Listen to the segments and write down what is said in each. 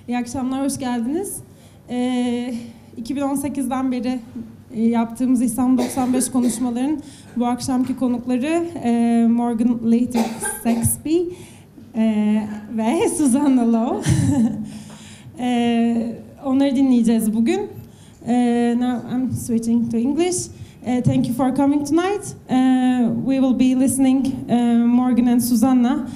İyi akşamlar, hoş geldiniz. 2018'den beri yaptığımız İstanbul95 Konuşmaları'nın bu akşamki konukları Morgan Leichter-Saxby ve Suzanna Law. Onları dinleyeceğiz bugün. Now I'm switching to English. Thank you for coming tonight. We will be listening Morgan and Suzanna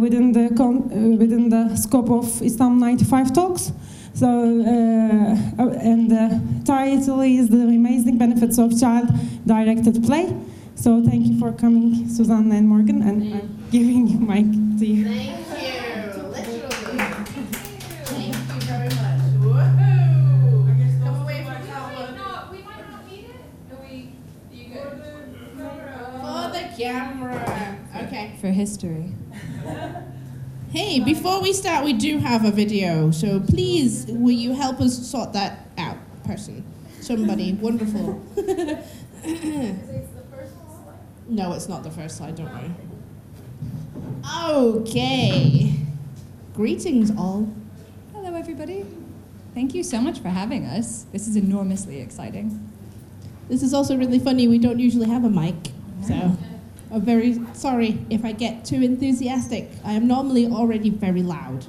within the scope of Istanbul95 talks. So, and the title is The Amazing Benefits of Child-Directed Play. So thank you for coming, Suzanna and Morgan, and I'm giving the mic to you. Thank you, literally. Thank you very much. Woohoo! Come away from that. We might not need it. Are you good? For the camera. Okay. For history. Hey, before we start, we do have a video, so please, will you help us sort that out, person? Somebody, wonderful. Is it the first slide? No, it's not the first slide, don't worry. Okay. Greetings, all. Hello, everybody. Thank you so much for having us. This is enormously exciting. This is also really funny. We don't usually have a mic, so I'm very sorry if I get too enthusiastic. I am normally already very loud.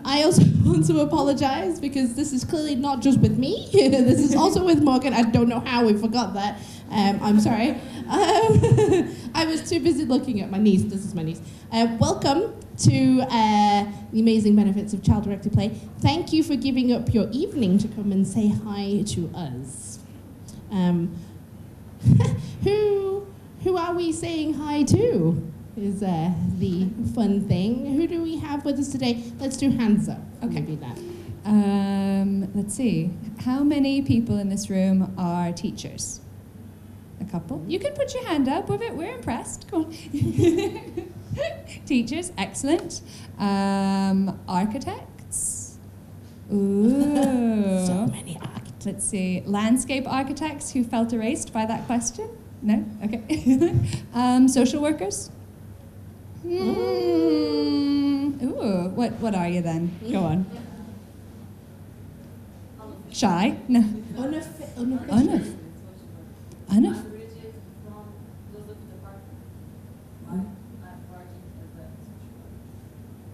I also want to apologize because this is clearly not just with me. This is also with Morgan. I don't know how we forgot that. I'm sorry. I was too busy looking at my niece. This is my niece. Welcome to the amazing benefits of child-directed play. Thank you for giving up your evening to come and say hi to us. Who are we saying hi to? Is the fun thing. Who do we have with us today? Let's do hands up. Okay. Maybe that. Let's see. How many people in this room are teachers? A couple. You can put your hand up. We're impressed. Come on. Teachers, excellent. Architects. Ooh. So many architects. Let's see. Landscape architects who felt erased by that question? No? Okay. Social workers? Ooh, what are you then? Go on. Shy? No. Enough.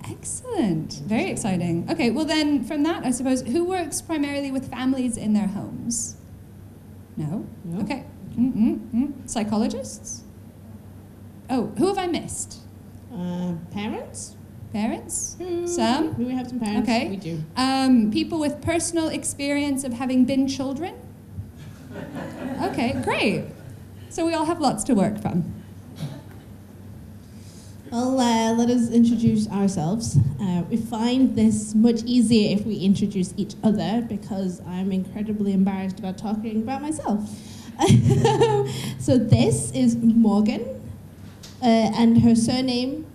Excellent. Very exciting. Okay, well then, from that, I suppose, who works primarily with families in their homes? No? Okay. Psychologists? Oh, who have I missed? Parents? Parents? Some? We have some parents. Okay. We do. People with personal experience of having been children? Okay, great. So we all have lots to work from. Well, let us introduce ourselves. We find this much easier if we introduce each other because I'm incredibly embarrassed about talking about myself. So this is Morgan, and her surname,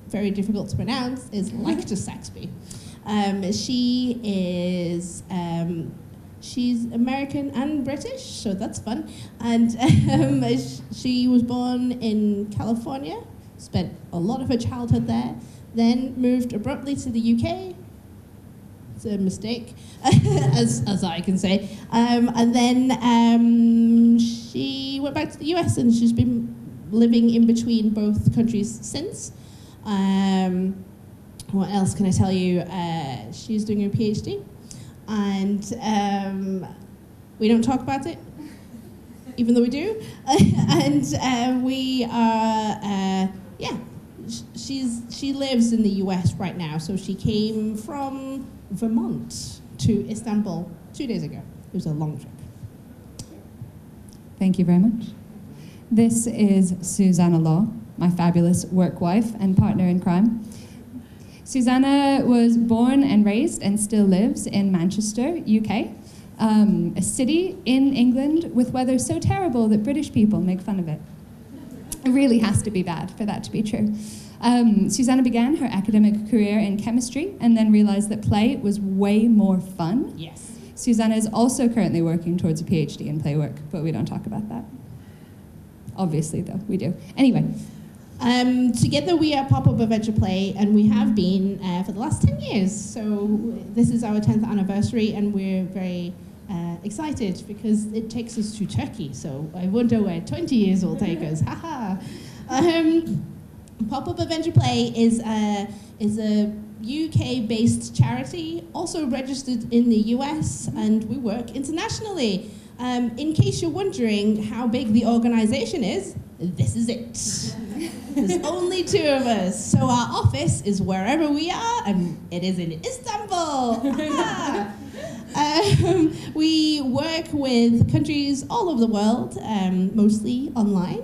very difficult to pronounce, is Leichter-Saxby. She is, she's American and British, so that's fun. And she was born in California, spent a lot of her childhood there, then moved abruptly to the UK. It's a mistake, as I can say. And then she went back to the US and she's been living in between both countries since. What else can I tell you? She's doing her PhD, and we don't talk about it, even though we do. And we are, she lives in the US right now, so she came from Vermont to Istanbul 2 days ago. It was a long trip. Thank you very much. This is Suzanna Law, my fabulous work wife and partner in crime. Suzanna was born and raised and still lives in Manchester, UK, a city in England with weather so terrible that British people make fun of it. It really has to be bad for that to be true. Suzanna began her academic career in chemistry and then realized that play was way more fun. Yes. Suzanna is also currently working towards a PhD in playwork, but we don't talk about that. Obviously, though, we do. Anyway, Together we are Pop-Up Adventure Play, and we have been for the last 10 years. So this is our 10th anniversary, and we're very excited because it takes us to Turkey. So I wonder where 20 years will take us. Haha. Pop-Up Adventure Play is a UK-based charity, also registered in the US, and we work internationally. In case you're wondering how big the organization is, this is it. There's only 2 of us, so our office is wherever we are, and it is in Istanbul. We work with countries all over the world, mostly online,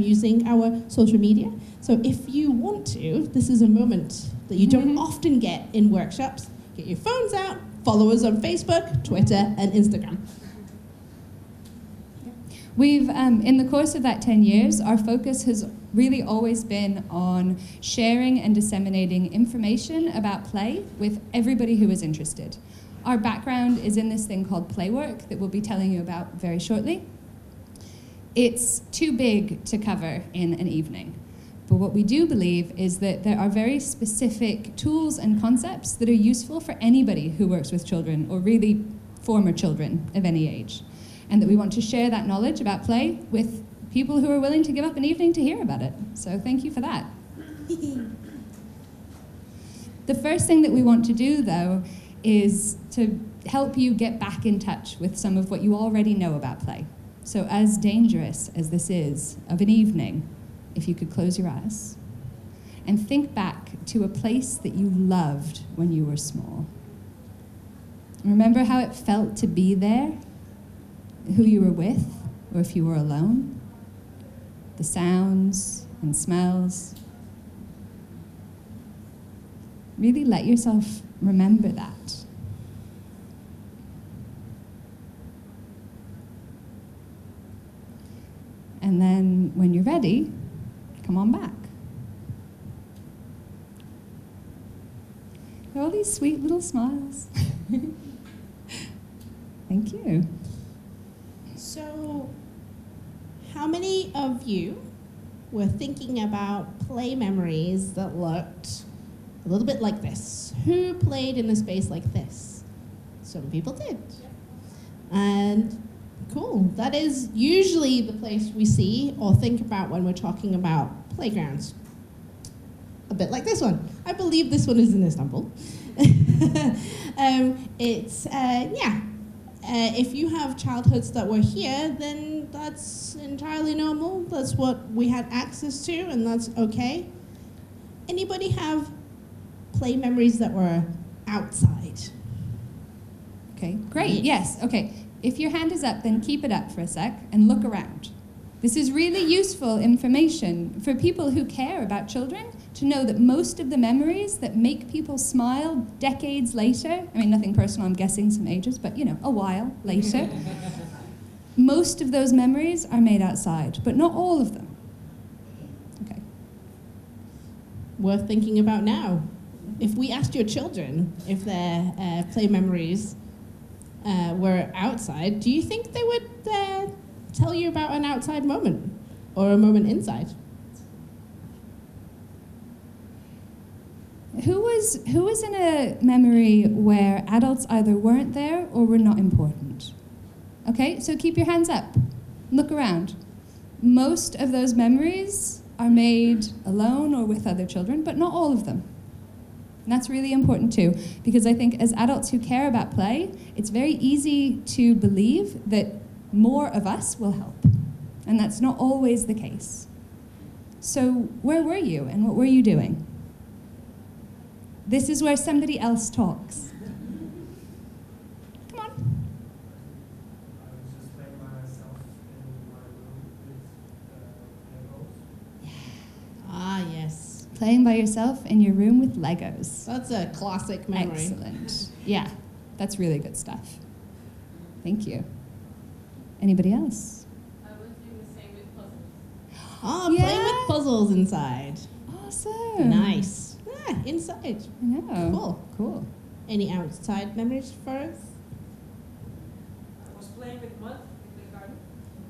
using our social media. So if you want to, this is a moment that you don't often get in workshops. Get your phones out, follow us on Facebook, Twitter, and Instagram. We've, in the course of that 10 years, our focus has really always been on sharing and disseminating information about play with everybody who is interested. Our background is in this thing called playwork that we'll be telling you about very shortly. It's too big to cover in an evening. But what we do believe is that there are very specific tools and concepts that are useful for anybody who works with children, or really former children of any age. And that we want to share that knowledge about play with people who are willing to give up an evening to hear about it. So thank you for that. The first thing that we want to do, though, is to help you get back in touch with some of what you already know about play. So as dangerous as this is of an evening, if you could close your eyes and think back to a place that you loved when you were small. Remember how it felt to be there? Who you were with, or if you were alone, the sounds and smells. Really let yourself remember that. And then when you're ready, come on back. All these sweet little smiles. Thank you. So, how many of you were thinking about play memories that looked a little bit like this? Who played in a space like this? Some people did. And cool, that is usually the place we see or think about when we're talking about playgrounds. A bit like this one. I believe this one is in Istanbul. If you have childhoods that were here, then that's entirely normal. That's what we had access to, and that's okay. Anybody have play memories that were outside? Okay, great, yes, okay. If your hand is up, then keep it up for a sec and look around. This is really useful information for people who care about children to know that most of the memories that make people smile decades later, I mean, nothing personal, I'm guessing some ages, but you know, a while later, most of those memories are made outside, but not all of them. Okay. Worth thinking about now. If we asked your children if their play memories were outside, do you think they would tell you about an outside moment or a moment inside? Who was in a memory where adults either weren't there or were not important? Okay, so keep your hands up. Look around. Most of those memories are made alone or with other children, but not all of them. And that's really important too, because I think as adults who care about play, it's very easy to believe that more of us will help. And that's not always the case. So where were you and what were you doing? This is where somebody else talks. Come on. I was just playing by myself in my room with Legos. Ah, yes. Playing by yourself in your room with Legos. That's a classic memory. Excellent. Yeah, that's really good stuff. Thank you. Anybody else? I was doing the same with puzzles. Ah, playing with puzzles inside. Awesome. Nice. Yeah, inside. I know. Cool. Cool. Any outside memories for us? I was playing with mud in the garden.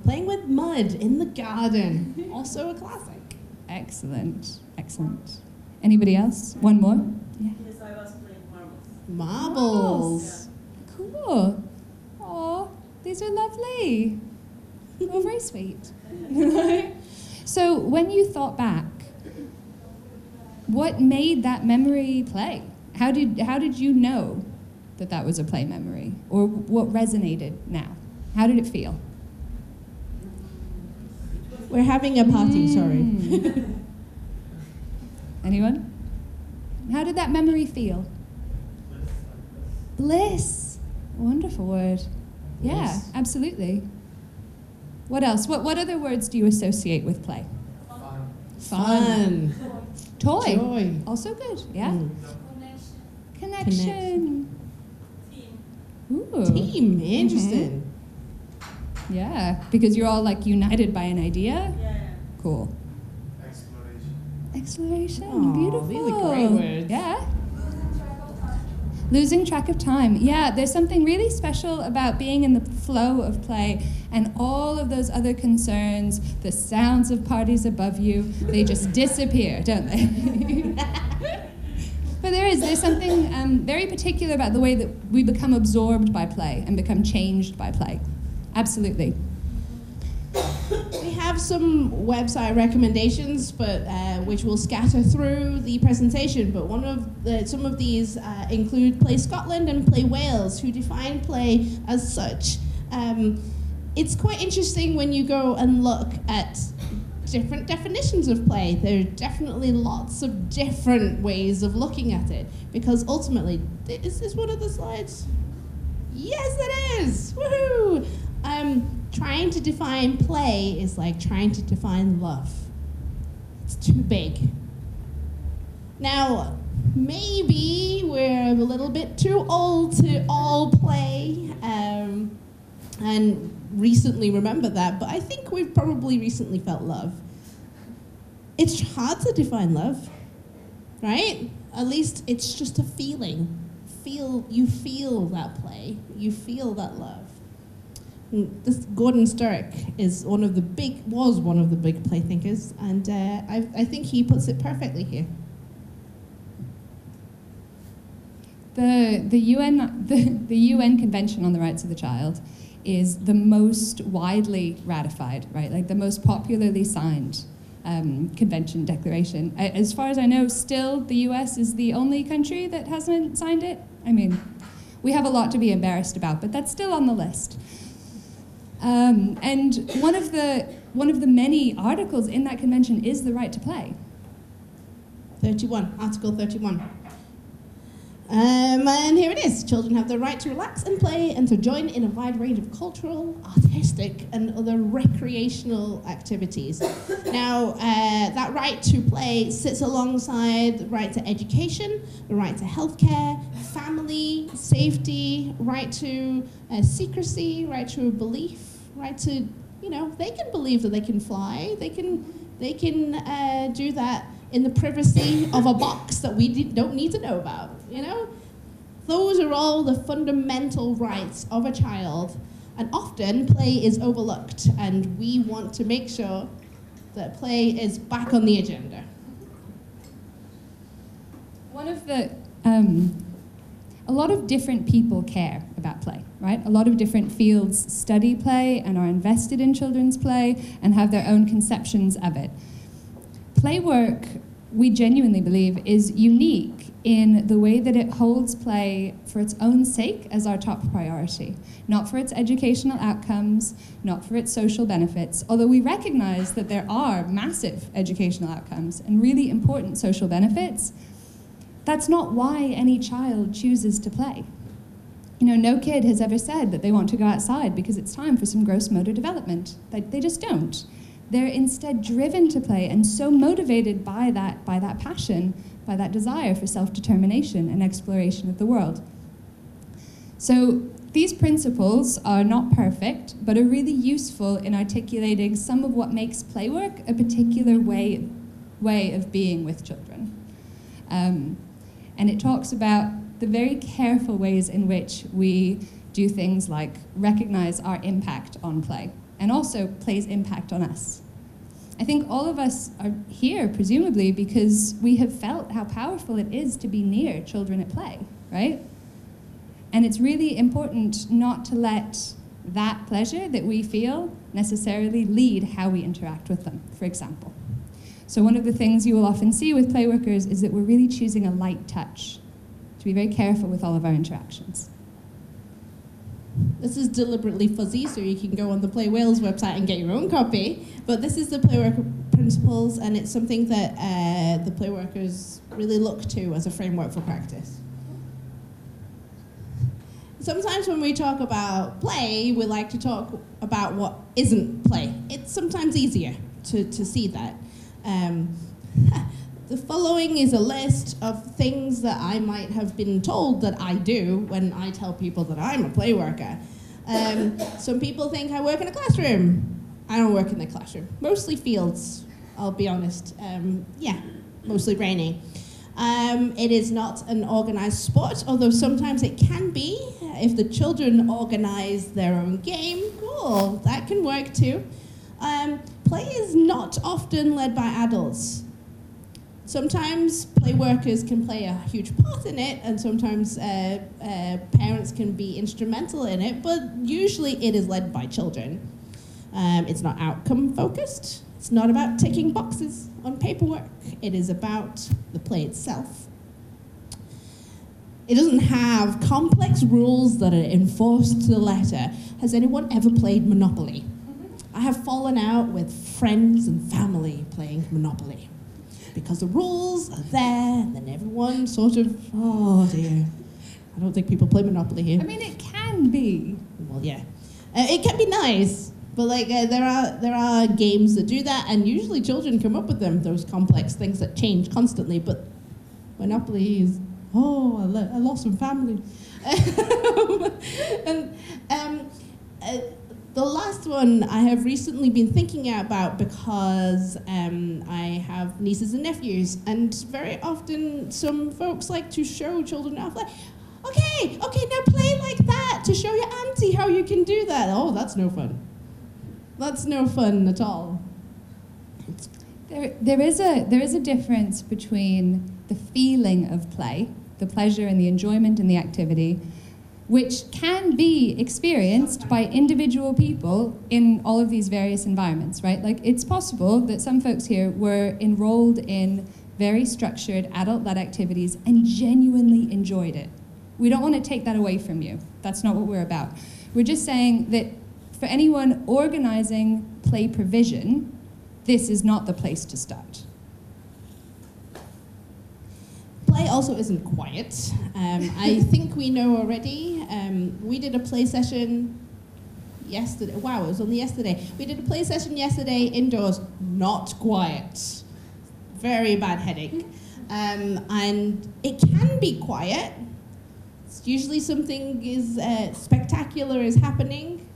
Playing with mud in the garden. Also a classic. Excellent, excellent. Anybody else? One more? Yeah. Yes, I was playing marbles. Marbles. Cool. Oh, these are lovely. Oh, very sweet. So when you thought back, what made that memory play? How did you know that that was a play memory? Or what resonated now? How did it feel? We're having a party, sorry. Anyone? How did that memory feel? Bliss. Wonderful word. Yeah, Bliss. Absolutely. What else? What other words do you associate with play? Fun. Toy. Joy. Also good. Yeah. Mm. Connection. Team. Ooh. Team, interesting. Yeah, because you're all like united by an idea. Yeah. Cool. Exploration. Aw, Beautiful. these are great words. Yeah. Losing track of time. Yeah, there's something really special about being in the flow of play and all of those other concerns, the sounds of parties above you, they just disappear, don't they? But there's something very particular about the way that we become absorbed by play and become changed by play. Absolutely. We have some website recommendations, but which will scatter through the presentation. But some of these include Play Scotland and Play Wales, who define play as such. It's quite interesting when you go and look at different definitions of play. There are definitely lots of different ways of looking at it, because ultimately, is this one of the slides? Yes, it is! Woohoo! Trying to define play is like trying to define love. It's too big. Now, maybe we're a little bit too old to all play and recently remember that, but I think we've probably recently felt love. It's hard to define love, right? At least it's just a feeling. You feel that play. You feel that love. This Gordon Sturrock was one of the big play thinkers, and I think he puts it perfectly here. The UN Convention on the Rights of the Child is the most widely ratified, right? Like the most popularly signed convention declaration. As far as I know, still the US is the only country that hasn't signed it. I mean, we have a lot to be embarrassed about, but that's still on the list. And one of the many articles in that convention is the right to play. 31, Article 31. And here it is. Children have the right to relax and play and to join in a wide range of cultural, artistic, and other recreational activities. Now, that right to play sits alongside the right to education, the right to healthcare, family, safety, right to secrecy, right to belief, right to, they can believe that they can fly. They can do that in the privacy of a box that we don't need to know about, Those are all the fundamental rights of a child, and often play is overlooked, and we want to make sure that play is back on the agenda. A lot of different people care about play, right? A lot of different fields study play and are invested in children's play and have their own conceptions of it. Playwork, we genuinely believe, is unique in the way that it holds play for its own sake as our top priority, not for its educational outcomes, not for its social benefits, although we recognize that there are massive educational outcomes and really important social benefits. That's not why any child chooses to play. No kid has ever said that they want to go outside because it's time for some gross motor development. They just don't. They're instead driven to play and so motivated by that passion, by that desire for self-determination and exploration of the world. So these principles are not perfect, but are really useful in articulating some of what makes playwork a particular way of being with children. And it talks about the very careful ways in which we do things like recognize our impact on play, and also play's impact on us. I think all of us are here, presumably, because we have felt how powerful it is to be near children at play, right? And it's really important not to let that pleasure that we feel necessarily lead how we interact with them, for example. So one of the things you will often see with play workers is that we're really choosing a light touch, to be very careful with all of our interactions. This is deliberately fuzzy, so you can go on the Play Wales website and get your own copy. But this is the Playwork principles, and it's something that the play workers really look to as a framework for practice. Sometimes when we talk about play, we like to talk about what isn't play. It's sometimes easier to see that. The following is a list of things that I might have been told that I do when I tell people that I'm a play worker. Some people think I work in a classroom. I don't work in the classroom. Mostly fields, I'll be honest. Yeah, mostly raining. It is not an organized sport, although sometimes it can be. If the children organize their own game, cool, that can work too. Play is not often led by adults. Sometimes play workers can play a huge part in it, and sometimes parents can be instrumental in it, but usually it is led by children. It's not outcome focused. It's not about ticking boxes on paperwork. It is about the play itself. It doesn't have complex rules that are enforced to the letter. Has anyone ever played Monopoly? I have fallen out with friends and family playing Monopoly because the rules are there, and then everyone sort of, oh dear. I don't think people play Monopoly here. I mean, it can be. Well, yeah. It can be nice, but like there are games that do that, and usually children come up with them, those complex things that change constantly, but Monopoly is, oh, I lost some family. The last one I have recently been thinking about because I have nieces and nephews, and very often some folks like to show children off, like, okay, now play like that to show your auntie how you can do that. Oh, that's no fun. That's no fun at all. There is a difference between the feeling of play, the pleasure and the enjoyment in the activity, which can be experienced by individual people in all of these various environments, right? Like, it's possible that some folks here were enrolled in very structured adult-led activities and genuinely enjoyed it. We don't want to take that away from you. That's not what we're about. We're just saying that for anyone organizing play provision, this is not the place to start. Play also isn't quiet. I think we know already. We did a play session yesterday. Wow, it was only yesterday. We did a play session yesterday indoors, not quiet. Very bad headache. And it can be quiet. It's usually something is spectacular is happening.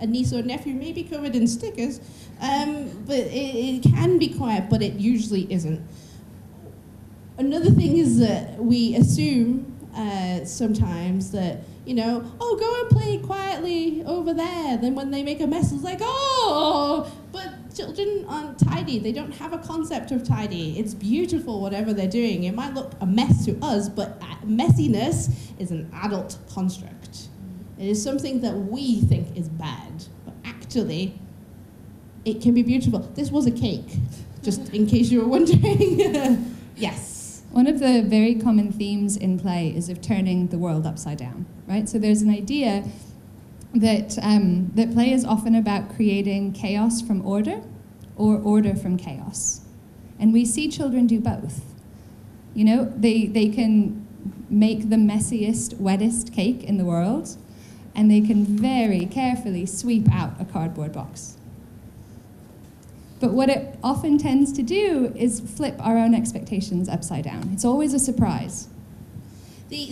A niece or nephew may be covered in stickers, but it can be quiet, but it usually isn't. Another thing is that we assume sometimes that, you know, oh, go and play quietly over there. Then when they make a mess, it's like, oh, but children aren't tidy. They don't have a concept of tidy. It's beautiful, whatever they're doing. It might look a mess to us, but messiness is an adult construct. It is something that we think is bad, but actually, it can be beautiful. This was a cake, just in case you were wondering. Yes. One of the very common themes in play is of turning the world upside down, right? So there's an idea that that play is often about creating chaos from order or order from chaos. And we see children do both. You know, they can make the messiest, wettest cake in the world, and they can very carefully sweep out a cardboard box. But what it often tends to do is flip our own expectations upside down. It's always a surprise. The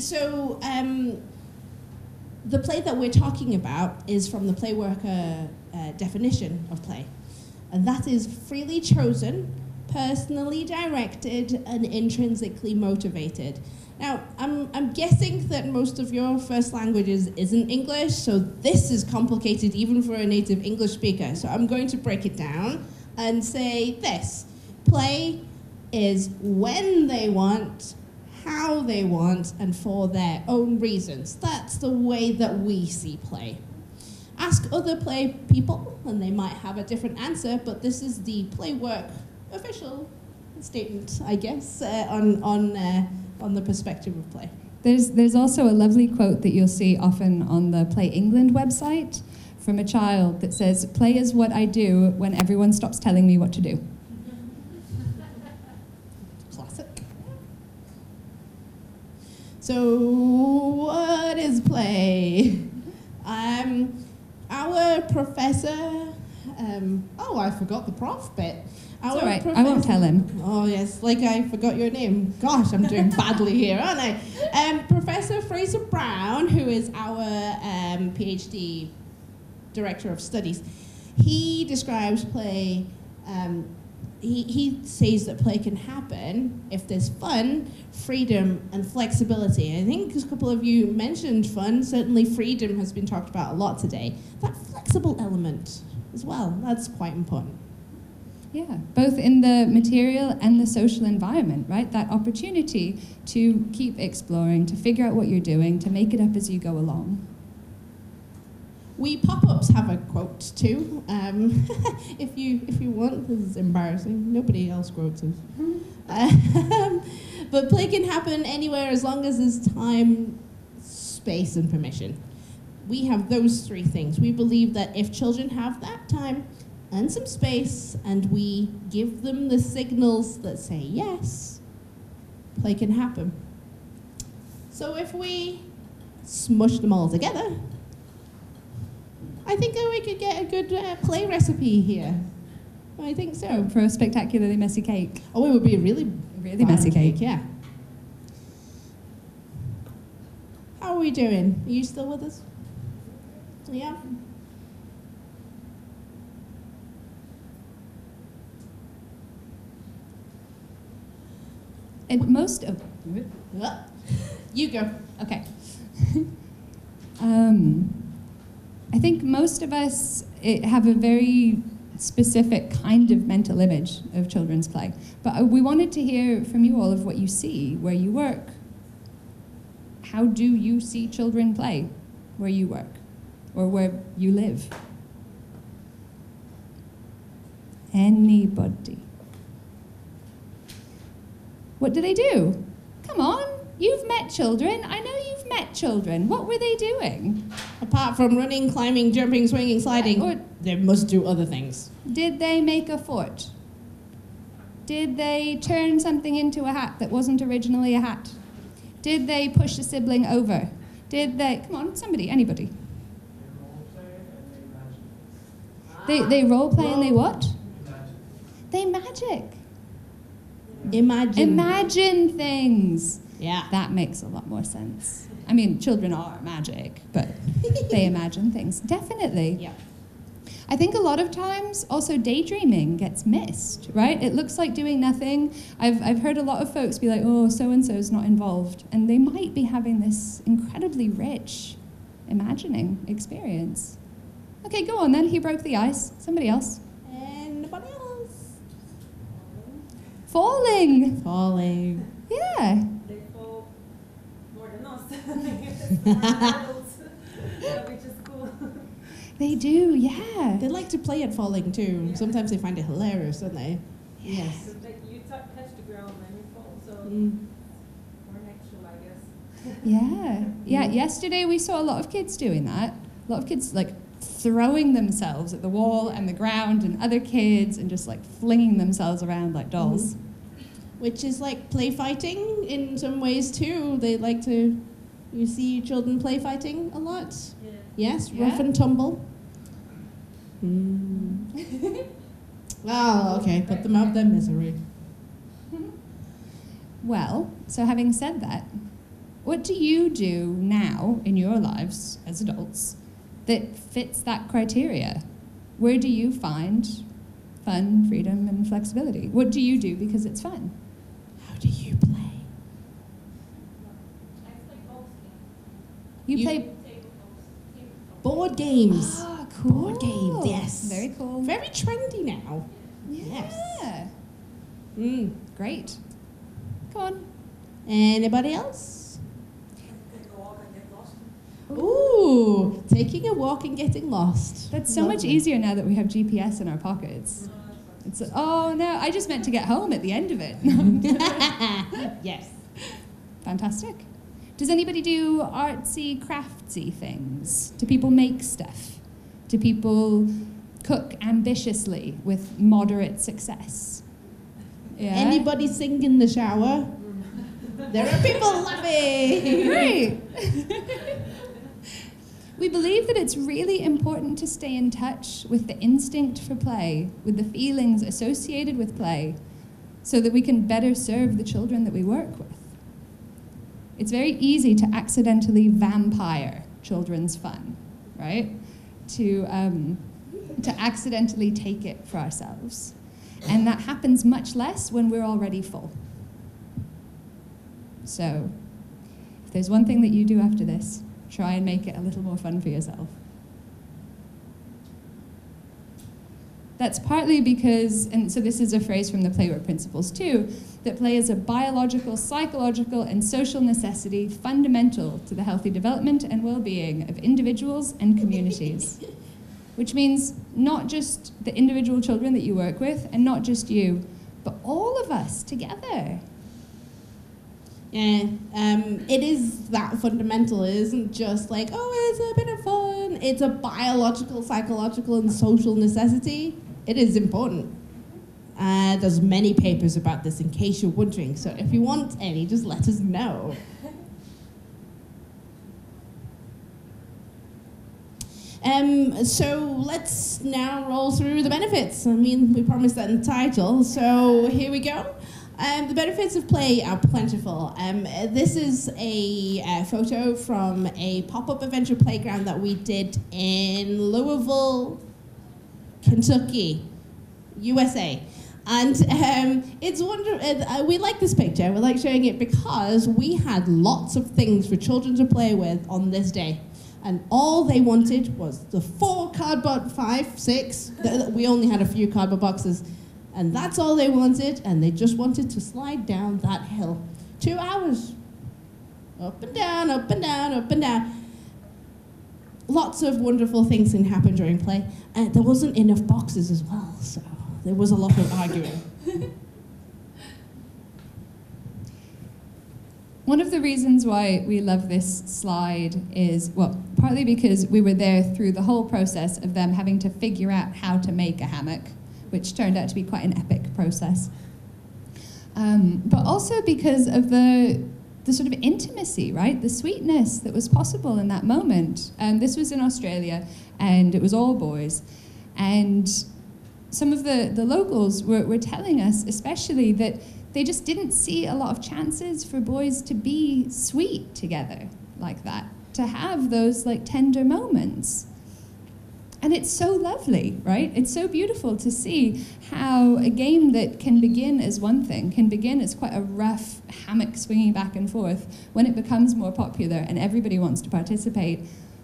play that we're talking about is from the playworker definition of play. And that is freely chosen, personally directed, and intrinsically motivated. Now, I'm guessing that most of your first languages isn't English, so this is complicated even for a native English speaker. So I'm going to break it down. and say this: play is when they want, how they want, and for their own reasons. That's the way that we see play. Ask other play people, and they might have a different answer, but this is the playwork official statement, I guess, on the perspective of play. There's also a lovely quote that you'll see often on the Play England website from a child that says, "Play is what I do when everyone stops telling me what to do." Classic. So, what is play? Our professor, I forgot the prof bit. It's all right, I won't tell him. Oh yes, like I forgot your name. Gosh, I'm doing badly here, aren't I? Professor Fraser Brown, who is our PhD Director of Studies, he describes play, he says that play can happen if there's fun, freedom, and flexibility. I think a couple of you mentioned fun. Certainly freedom has been talked about a lot today. That flexible element as well, that's quite important. Yeah, both in the material and the social environment, right? That opportunity to keep exploring, to figure out what you're doing, to make it up as you go along. We pop-ups have a quote too. If you want, this is embarrassing. Nobody else quotes it. But play can happen anywhere as long as there's time, space, and permission. We have those three things. We believe that if children have that time and some space, and we give them the signals that say yes, play can happen. So if we smush them all together, I think that we could get a good play recipe here. I think so. For a spectacularly messy cake. Oh, it would be a really Messy cake. yeah. How are we doing? Are you still with us? Yeah? And most of... You go. Okay. I think most of us have a very specific kind of mental image of children's play. But we wanted to hear from you all of what you see, where you work. How do you see children play where you work or where you live? Anybody? What do they do? Come on, you've met children. I know you've met children. What were they doing? Apart from running, climbing, jumping, swinging, sliding, Or they must do other things. did they make a fort? Did they turn something into a hat that wasn't originally a hat? Did they push a sibling over? Did they, come on, somebody, anybody. They role play and they what? They magic. Imagine things. Yeah. That makes a lot more sense. I mean, children are magic, but they imagine things. Definitely. Yeah. I think a lot of times also daydreaming gets missed, right? It looks like doing nothing. I've heard a lot of folks be like, oh, so-and-so's not involved. And they might be having this incredibly rich imagining experience. Okay, go on then. He broke the ice. Somebody else. Anybody else? Falling. Falling. Yeah. They fall more than us. Which is cool. They do, yeah. They like to play at falling too. Yeah. Sometimes they find it hilarious, don't they? Yes. So that you touch the ground and you fall, so Mm. more natural, I guess. Yeah. Yeah, yesterday we saw a lot of kids doing that. A lot of kids like throwing themselves at the wall and the ground and other kids and just like flinging themselves around like dolls. Which is like play fighting in some ways too. They like to, you see children play fighting a lot? Yeah. Yes, Yeah. rough and tumble. Oh, okay, put them out of their misery. Well, so having said that, what do you do now in your lives as adults that fits that criteria? Where do you find fun, freedom, and flexibility? What do you do because it's fun? How do you play? I play both games. You You- play... Board games. Ah, cool. Board games, yes. Very cool. Very trendy now. Yes. Yeah. Great. Come on. Anybody else? Ooh, taking a walk and getting lost. That's so much easier now that we have GPS in our pockets. It's oh no, I just meant to get home at the end of it. Yes. Fantastic. Does anybody do artsy, craftsy things? Do people make stuff? Do people cook ambitiously with moderate success? Yeah. Anybody sing in the shower? There are people laughing. Great. We believe that it's really important to stay in touch with the instinct for play, with the feelings associated with play, so that we can better serve the children that we work with. It's very easy to accidentally vampire children's fun, right? To accidentally take it for ourselves. And that happens much less when we're already full. So, if there's one thing that you do after this, try and make it a little more fun for yourself. That's partly because, and so this is a phrase from the playwork principles too, that play is a biological, psychological, and social necessity fundamental to the healthy development and well-being of individuals and communities. Which means not just the individual children that you work with, and not just you, but all of us together. Yeah, it is that fundamental. It isn't just like, oh, it's a bit of fun. It's a biological, psychological, and social necessity. It is important. There's many papers about this in case you're wondering. So if you want any, just let us know. So let's now roll through the benefits. I mean, we promised that in the title, so here we go. The benefits of play are plentiful. This is a photo from a pop-up adventure playground that we did in Louisville, Kentucky, USA. And it's wonderful. We like this picture. We like showing it because we had lots of things for children to play with on this day. And all they wanted was the 5, 6. We only had a few cardboard boxes. And that's all they wanted, and they just wanted to slide down that hill. 2 hours. Up and down, up and down, up and down. Lots of wonderful things can happen during play. And there wasn't enough boxes as well, so there was a lot of arguing. One of the reasons why we love this slide is, well, partly because we were there through the whole process of them having to figure out how to make a hammock, which turned out to be quite an epic process. But also because of the sort of intimacy, right? The sweetness that was possible in that moment. This was in Australia, and it was all boys. And some of the locals were telling us, especially, that they just didn't see a lot of chances for boys to be sweet together like that, to have those like tender moments. And it's so lovely, right? It's so beautiful to see how a game that can begin as one thing, can begin as quite a rough hammock swinging back and forth, when it becomes more popular and everybody wants to participate,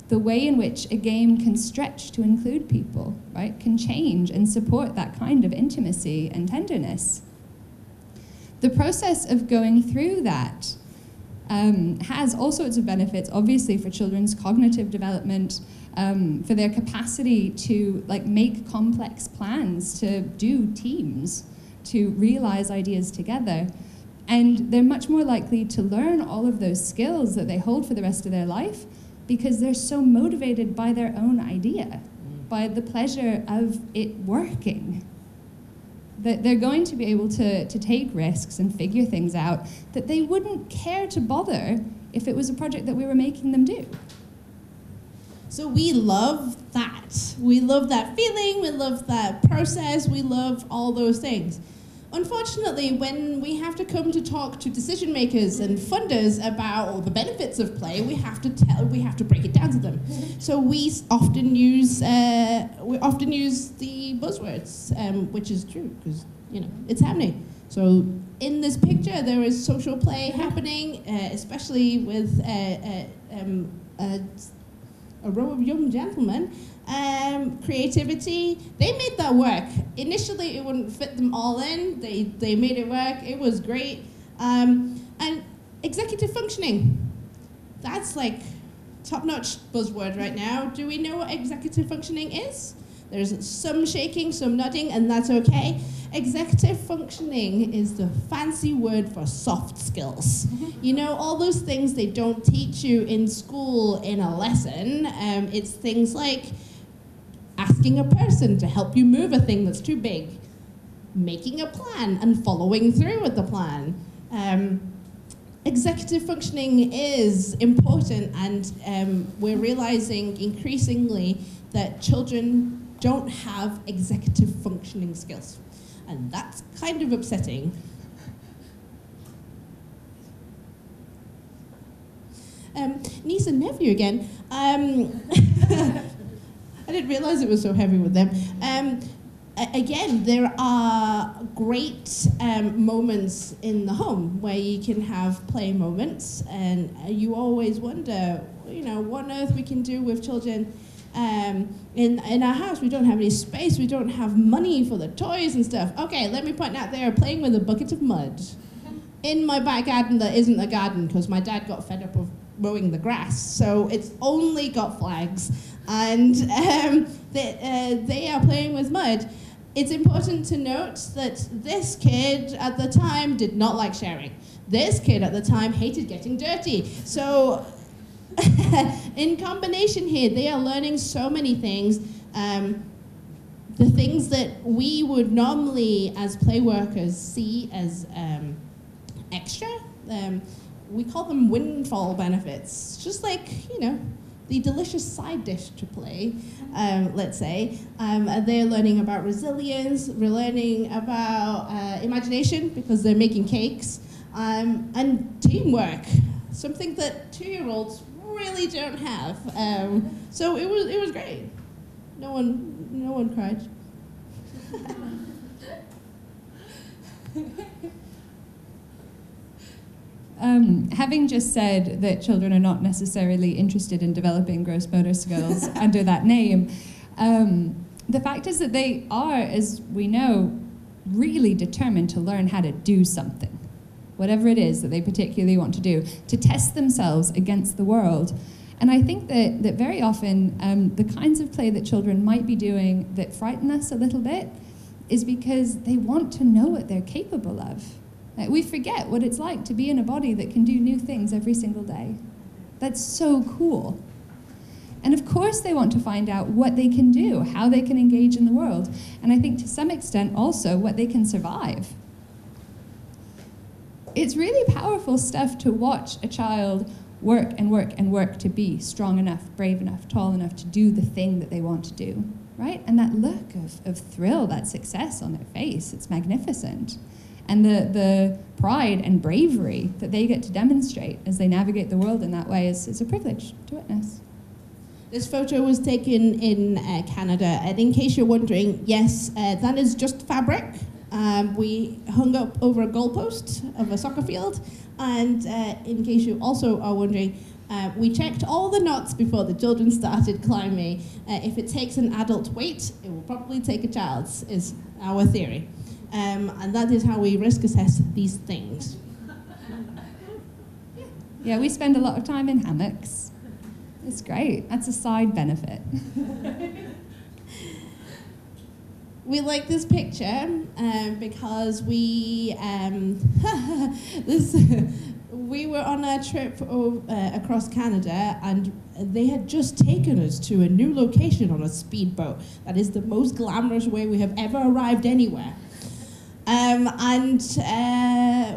the way in which a game can stretch to include people, right, can change and support that kind of intimacy and tenderness. The process of going through that has all sorts of benefits, obviously, for children's cognitive development, for their capacity to make complex plans, to do teams, to realize ideas together. And they're much more likely to learn all of those skills that they hold for the rest of their life because they're so motivated by their own idea, by the pleasure of it working. That they're going to be able to take risks and figure things out that they wouldn't care to bother if it was a project that we were making them do. So we love that. We love that feeling, we love that process, we love all those things. Unfortunately, when we have to come to talk to decision makers and funders about the benefits of play, we have to break it down to them. So we often use the buzzwords, which is true because it's happening. So in this picture, there is social play happening, especially with a row of young gentlemen creativity, they made that work. Initially, it wouldn't fit them all in. They made it work. It was great. And executive functioning, that's like top-notch buzzword right now. Do we know what executive functioning is? There's some shaking, some nodding, and that's okay. Executive functioning is the fancy word for soft skills. You know, all those things they don't teach you in school in a lesson. It's things like asking a person to help you move a thing that's too big, making a plan and following through with the plan. Executive functioning is important, and we're realizing increasingly that children don't have executive functioning skills. And that's kind of upsetting. Niece and nephew again. I didn't realize it was so heavy with them. Again, there are great moments in the home where you can have play moments, and you always wonder, you know, what on earth we can do with children. In our house, we don't have any space, we don't have money for the toys and stuff. Okay, let me point out they are playing with a bucket of mud in my back garden that isn't a garden because my dad got fed up of mowing the grass, so it's only got flags, and they are playing with mud. It's important to note that this kid at the time did not like sharing. This kid at the time hated getting dirty. So in combination here, they are learning so many things. The things that we would normally, as play workers, see as extra, we call them windfall benefits. Just like, you know, the delicious side dish to play, let's say. They're learning about resilience, we're learning about imagination because they're making cakes, and teamwork, something that 2-year-olds really don't have. So it was great. No one cried. Having just said that children are not necessarily interested in developing gross motor skills under that name, the fact is that they are, as we know, really determined to learn how to do something, whatever it is that they particularly want to do, to test themselves against the world. And I think that very often the kinds of play that children might be doing that frighten us a little bit is because they want to know what they're capable of. We forget what it's like to be in a body that can do new things every single day. That's so cool. And of course they want to find out what they can do, how they can engage in the world, and I think to some extent also what they can survive. It's really powerful stuff to watch a child work and work and work to be strong enough, brave enough, tall enough to do the thing that they want to do, right? And that look of thrill, that success on their face, it's magnificent. And the pride and bravery that they get to demonstrate as they navigate the world in that way is a privilege to witness. This photo was taken in Canada, and in case you're wondering, yes, that is just fabric. We hung up over a goalpost of a soccer field, and in case you also are wondering, we checked all the knots before the children started climbing. If it takes an adult weight, it will probably take a child's, is our theory. And that is how we risk assess these things. Yeah, we spend a lot of time in hammocks. It's great. That's a side benefit. We like this picture because we were on a trip across Canada, and they had just taken us to a new location on a speedboat. That is the most glamorous way we have ever arrived anywhere.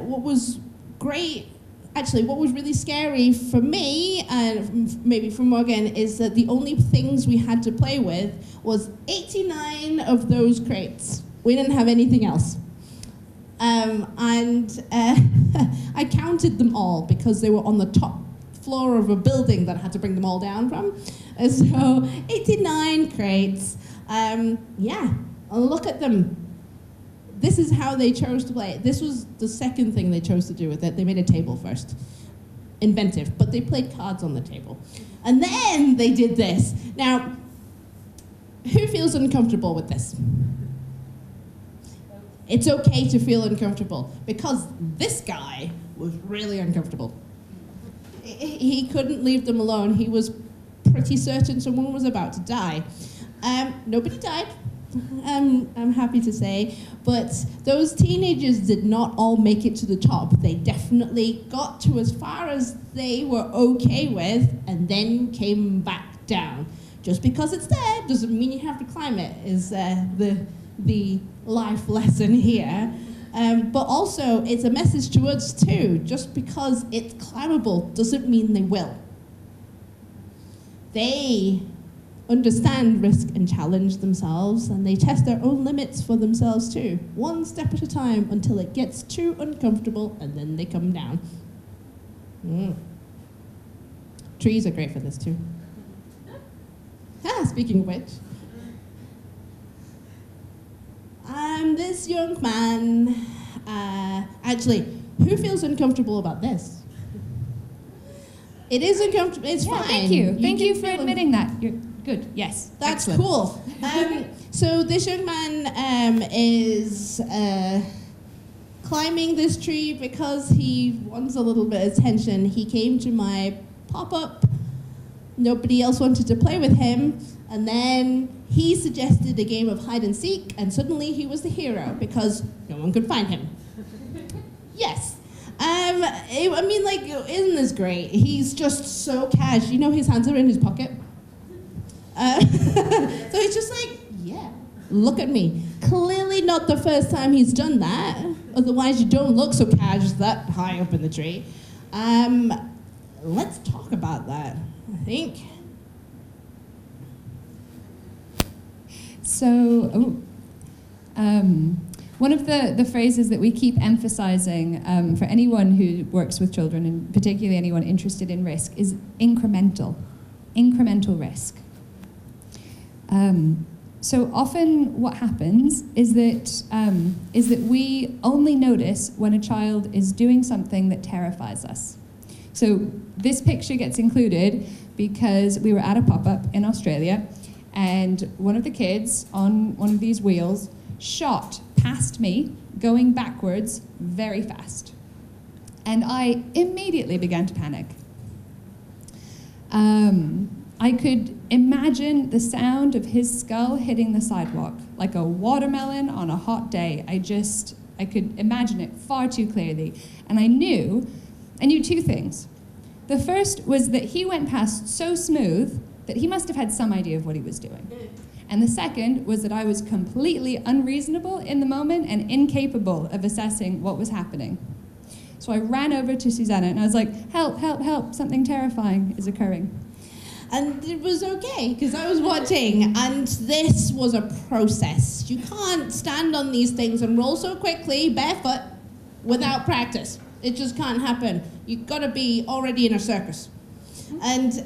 What was great, actually, what was really scary for me, and maybe for Morgan, is that the only things we had to play with was 89 of those crates. We didn't have anything else. I counted them all because they were on the top floor of a building that I had to bring them all down from. So 89 crates. Yeah, look at them. This is how they chose to play. This was the second thing they chose to do with it. They made a table first. Inventive, but they played cards on the table. And then they did this. Now, who feels uncomfortable with this? It's okay to feel uncomfortable, because this guy was really uncomfortable. He couldn't leave them alone. He was pretty certain someone was about to die. Nobody died, I'm happy to say, but those teenagers did not all make it to the top. They definitely got to as far as they were okay with and then came back down. Just because it's there doesn't mean you have to climb it, is the life lesson here. But also, it's a message to us too. Just because it's climbable doesn't mean they will. They understand risk and challenge themselves, and they test their own limits for themselves too, one step at a time, until it gets too uncomfortable, and then they come down. Trees are great for this too. Speaking of which, this young man, actually, who feels uncomfortable about this? It is uncomfortable, it's fine. Thank you. Thank you can for feel admitting that. You're good, yes. That's Excellent. cool. So this young man is climbing this tree because he wants a little bit of attention. He came to my pop-up. Nobody else wanted to play with him. And then he suggested a game of hide and seek, and suddenly he was the hero because no one could find him. Yes. I mean, like, isn't this great? He's just so cash. You know, his hands are in his pocket. So he's just like, yeah, look at me. Clearly not the first time he's done that. Otherwise, you don't look so cash that high up in the tree. Let's talk about that, I think. So, one of the phrases that we keep emphasizing for anyone who works with children, and particularly anyone interested in risk, is incremental risk. So often what happens is that we only notice when a child is doing something that terrifies us. So this picture gets included because we were at a pop-up in Australia, and one of the kids on one of these wheels shot past me, going backwards very fast. And I immediately began to panic. I could imagine the sound of his skull hitting the sidewalk like a watermelon on a hot day. I could imagine it far too clearly. And I knew two things. The first was that he went past so smooth that he must have had some idea of what he was doing. And the second was that I was completely unreasonable in the moment and incapable of assessing what was happening. So I ran over to Suzanna and I was like, help, help, help, something terrifying is occurring. And it was okay, because I was watching, and this was a process. You can't stand on these things and roll so quickly, barefoot, without practice. It just can't happen. You've got to be already in a circus. And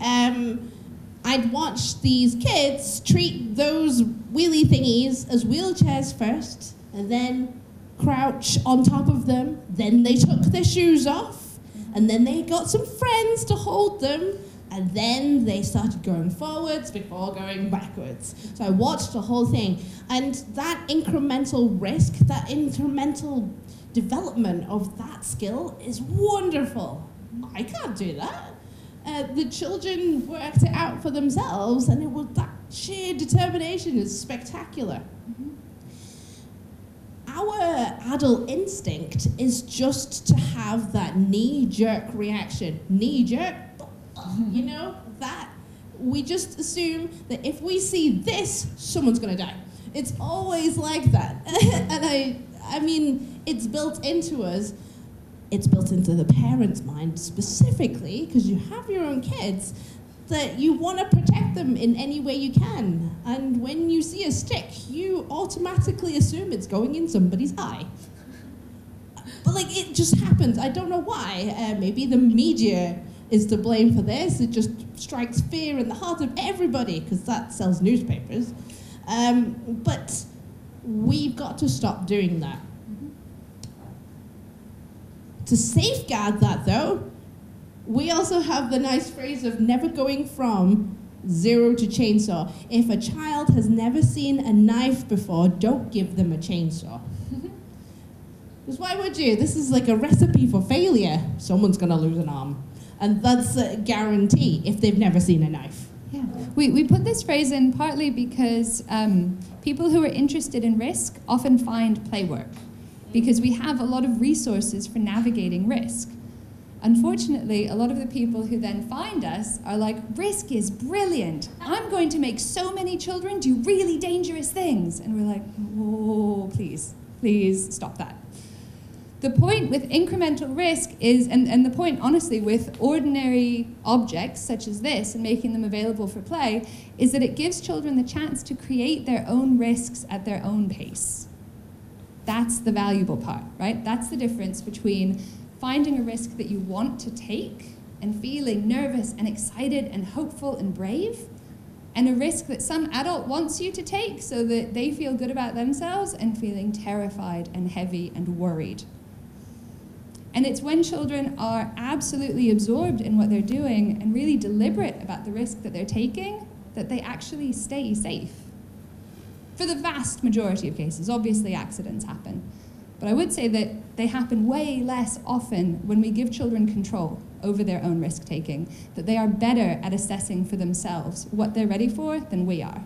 I'd watched these kids treat those wheelie thingies as wheelchairs first, and then crouch on top of them. Then they took their shoes off, and then they got some friends to hold them, and then they started going forwards before going backwards. So I watched the whole thing, and that incremental risk, that incremental development of that skill is wonderful. I can't do that. The children worked it out for themselves, and it was that sheer determination is spectacular. Our adult instinct is just to have that knee-jerk reaction. Knee-jerk, you know, that we just assume that if we see this, someone's going to die. It's always like that. And I mean, it's built into us. It's built into the parent's mind specifically, because you have your own kids, that you want to protect them in any way you can. And when you see a stick, you automatically assume it's going in somebody's eye. But like, it just happens. I don't know why. Maybe the media is to blame for this. It just strikes fear in the heart of everybody, because that sells newspapers. But we've got to stop doing that. To safeguard that, though, we also have the nice phrase of never going from 0 to chainsaw. If a child has never seen a knife before, don't give them a chainsaw. Because why would you? This is like a recipe for failure. Someone's going to lose an arm. And that's a guarantee if they've never seen a knife. Yeah, we put this phrase in partly because people who are interested in risk often find playwork, because we have a lot of resources for navigating risk. Unfortunately, a lot of the people who then find us are like, risk is brilliant. I'm going to make so many children do really dangerous things. And we're like, whoa, please stop that. The point with incremental risk is, and the point, honestly, with ordinary objects such as this and making them available for play, is that it gives children the chance to create their own risks at their own pace. That's the valuable part, right? That's the difference between finding a risk that you want to take and feeling nervous and excited and hopeful and brave, and a risk that some adult wants you to take so that they feel good about themselves and feeling terrified and heavy and worried. And it's when children are absolutely absorbed in what they're doing and really deliberate about the risk that they're taking that they actually stay safe. For the vast majority of cases, obviously accidents happen. But I would say that they happen way less often when we give children control over their own risk-taking, that they are better at assessing for themselves what they're ready for than we are.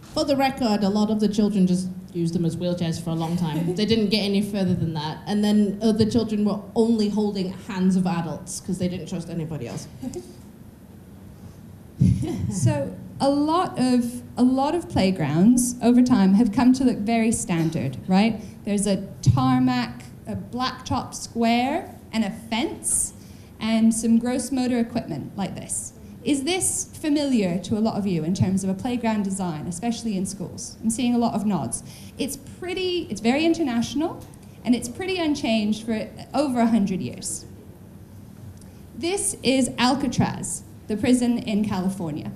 For the record, a lot of the children just used them as wheelchairs for a long time. They didn't get any further than that. And then other children were only holding hands of adults because they didn't trust anybody else. So a lot of playgrounds over time have come to look very standard, right? There's a tarmac, a blacktop square, and a fence, and some gross motor equipment like this. Is this familiar to a lot of you in terms of a playground design, especially in schools? I'm seeing a lot of nods. It's very international, and it's pretty unchanged for over 100 years. This is Alcatraz, the prison in California,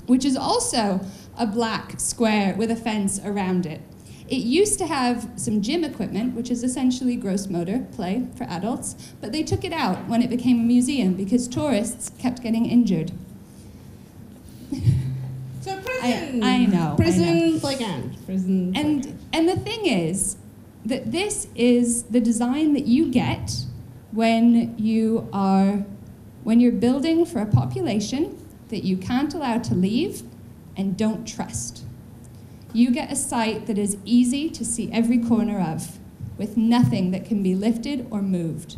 which is also a black square with a fence around it. It used to have some gym equipment, which is essentially gross motor play for adults, but they took it out when it became a museum because tourists kept getting injured. So prison. I know. Prison playground. Prison playground. And the thing is that this is the design that you get when you're building for a population that you can't allow to leave and don't trust. You get a site that is easy to see every corner of, with nothing that can be lifted or moved.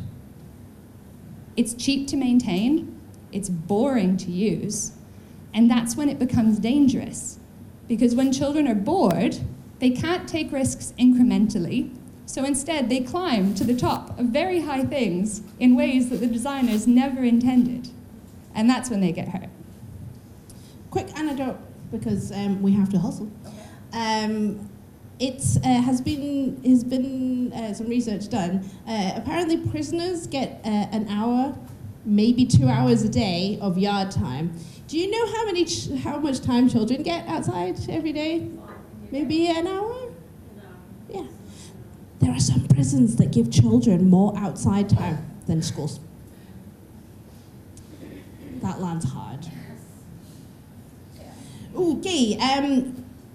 It's cheap to maintain, it's boring to use, and that's when it becomes dangerous. Because when children are bored, they can't take risks incrementally, so instead they climb to the top of very high things in ways that the designers never intended. And that's when they get hurt. Quick anecdote, because we have to hustle. Has been some research done. Apparently prisoners get an hour, maybe 2 hours a day of yard time. Do you know how much time children get outside every day? Maybe an hour? Yeah. There are some prisons that give children more outside time than schools. That lands hard. Okay,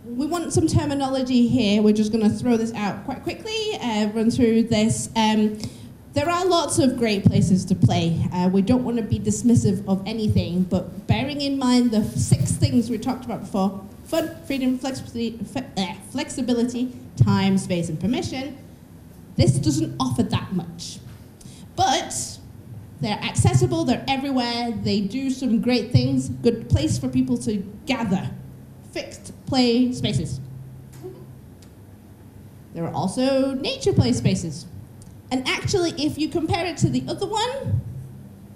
we want some terminology here. We're just going to throw this out quite quickly, run through this. There are lots of great places to play. We don't want to be dismissive of anything, but bearing in mind the 6 things we talked about before: fun, freedom, flexibility, time, space, and permission. This doesn't offer that much. But they're accessible, they're everywhere, they do some great things, good place for people to gather. Fixed play spaces. There are also nature play spaces. And actually, if you compare it to the other one,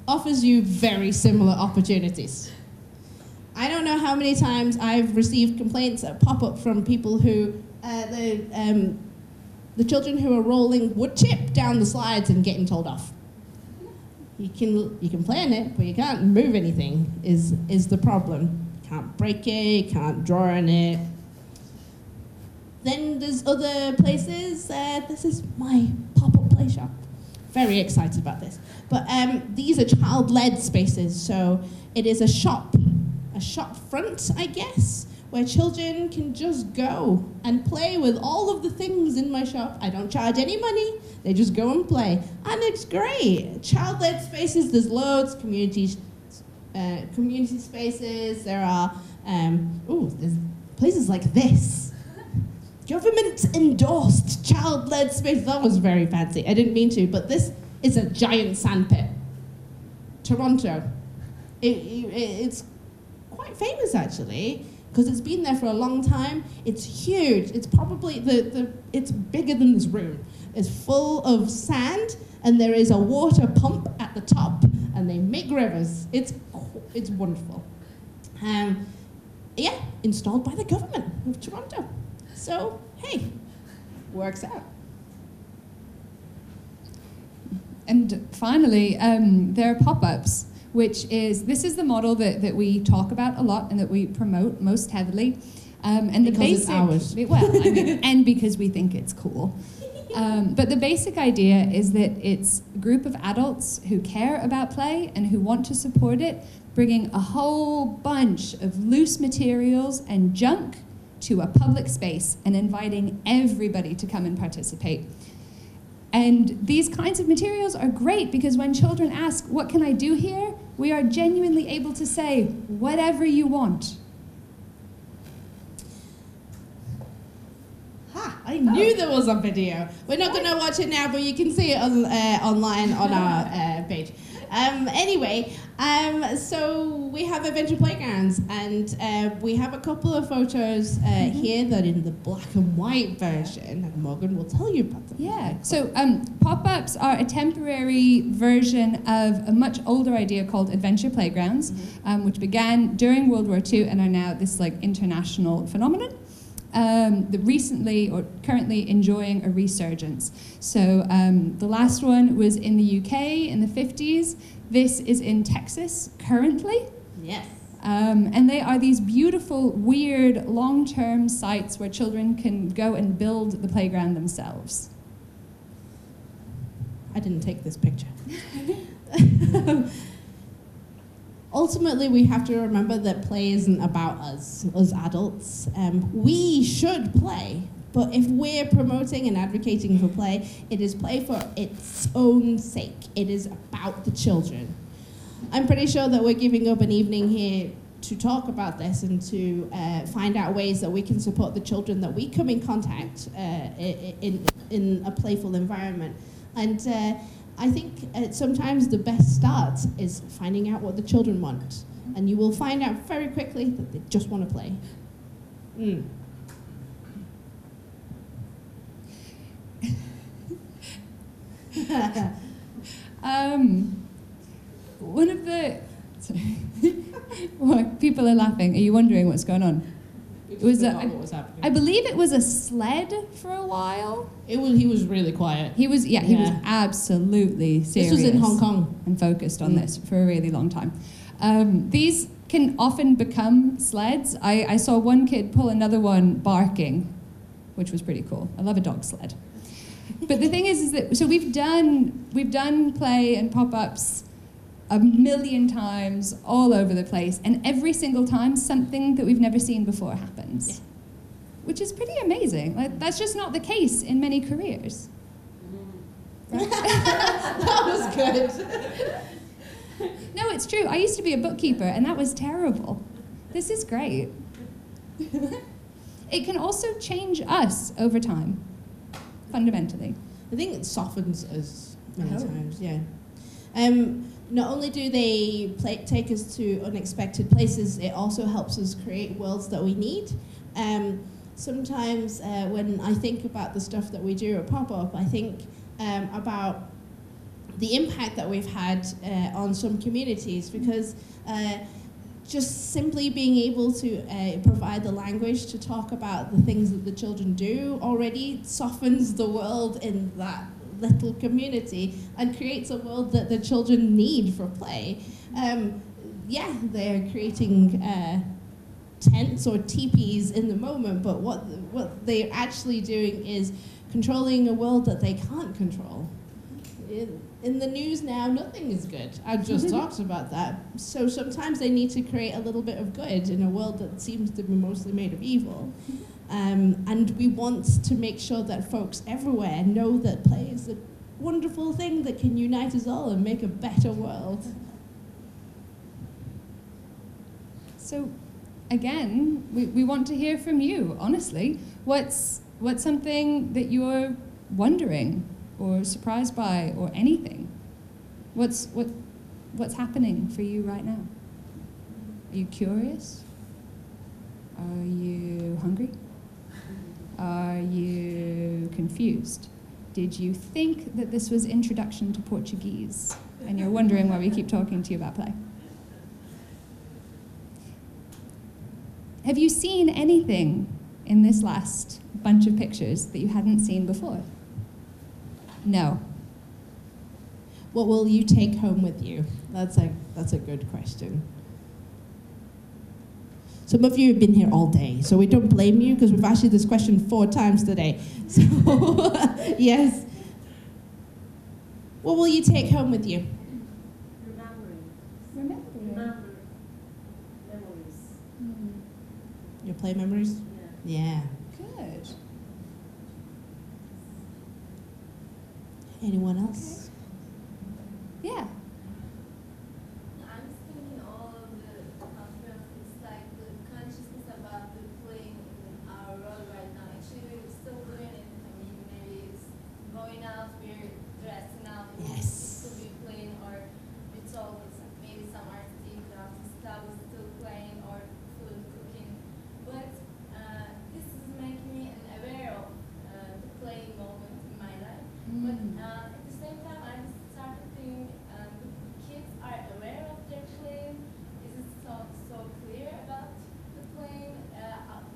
offers you very similar opportunities. I don't know how many times I've received complaints that pop up from people who, the children who are rolling wood chip down the slides and getting told off. You can play on it, but you can't move anything, is the problem. Can't break it, can't draw on it. Then there's other places. This is my pop-up play shop. very excited about this. But these are child-led spaces, so it is a shop front, I guess, where children can just go and play with all of the things in my shop. I don't charge any money, they just go and play. And it's great. Child-led spaces, there's loads, community spaces, there are, there's places like this. Government-endorsed child-led space. That was very fancy. I didn't mean to, but this is a giant sandpit. Toronto. It's quite famous, actually, because it's been there for a long time. It's huge. It's probably, it's bigger than this room. It's full of sand, and there is a water pump at the top, and they make rivers. It's wonderful. Installed by the government of Toronto. So, hey, works out. And finally, there are pop-ups, this is the model that we talk about a lot and that we promote most heavily. And because the basic, it's ours. Well, I mean, and because we think it's cool. But the basic idea is that it's a group of adults who care about play and who want to support it, bringing a whole bunch of loose materials and junk to a public space and inviting everybody to come and participate. And these kinds of materials are great because when children ask, what can I do here? We are genuinely able to say, whatever you want. I knew there was a video. We're not going to watch it now, but you can see it online on our page. So we have adventure playgrounds, and we have a couple of photos here that are in the black and white version, and Morgan will tell you about them. Yeah, so pop-ups are a temporary version of a much older idea called adventure playgrounds, which began during World War II and are now this international phenomenon. That recently or currently enjoying a resurgence. So the last one was in the UK in the 50s. This is in Texas currently. Yes. And they are these beautiful, weird, long-term sites where children can go and build the playground themselves. I didn't take this picture. Ultimately, we have to remember that play isn't about us as adults. We should play, but if we're promoting and advocating for play, it is play for its own sake. It is about the children. I'm pretty sure that we're giving up an evening here to talk about this and to find out ways that we can support the children that we come in contact in a playful environment. And I think sometimes the best start is finding out what the children want. And you will find out very quickly that they just want to play. One of the... What, people are laughing. Are you wondering what's going on? It was I believe it was a sled for a while. He was really quiet. He was absolutely serious. This was in Hong Kong. And focused on this for a really long time. These can often become sleds. I saw one kid pull another one barking, which was pretty cool. I love a dog sled. But the thing is that, so we've done play and pop-ups a million times all over the place, and every single time something that we've never seen before happens, which is pretty amazing. That's just not the case in many careers. Right? That was good. No, it's true. I used to be a bookkeeper, and that was terrible. This is great. It can also change us over time, fundamentally. I think it softens us many times, yeah. Not only do they take us to unexpected places, it also helps us create worlds that we need. Sometimes when I think about the stuff that we do at Pop-Up, I think about the impact that we've had on some communities, because just simply being able to provide the language to talk about the things that the children do already softens the world in that little community and creates a world that the children need for play. They're creating tents or teepees in the moment, but what they're actually doing is controlling a world that they can't control. in the news now, nothing is good. I just talked about that. So sometimes they need to create a little bit of good in a world that seems to be mostly made of evil. And we want to make sure that folks everywhere know that play is a wonderful thing that can unite us all and make a better world. So, again, we want to hear from you, honestly. What's something that you're wondering or surprised by or anything? What's happening for you right now? Are you curious? Are you hungry? Are you confused? Did you think that this was Introduction to Portuguese and you're wondering why we keep talking to you about play? Have you seen anything in this last bunch of pictures that you hadn't seen before? No. What will you take home with you? That's a good question. Some of you have been here all day, so we don't blame you because we've asked you this question 4 times today. So, yes. What will you take home with you? Remember memories. Your play memories? Yeah. Good. Anyone else? Yeah. I'm just thinking all of the conference, it's like the consciousness about the playing in our world right now. Actually, we're still doing it. I mean, maybe it's going out, we're dressing up, Yes. to be playing, or it's all maybe some artistic craft stuff is still playing, or food cooking. But this is making me aware of the playing moment in my life. But at the same time, I'm starting to think the kids are aware of their playing. Is it so clear about the playing?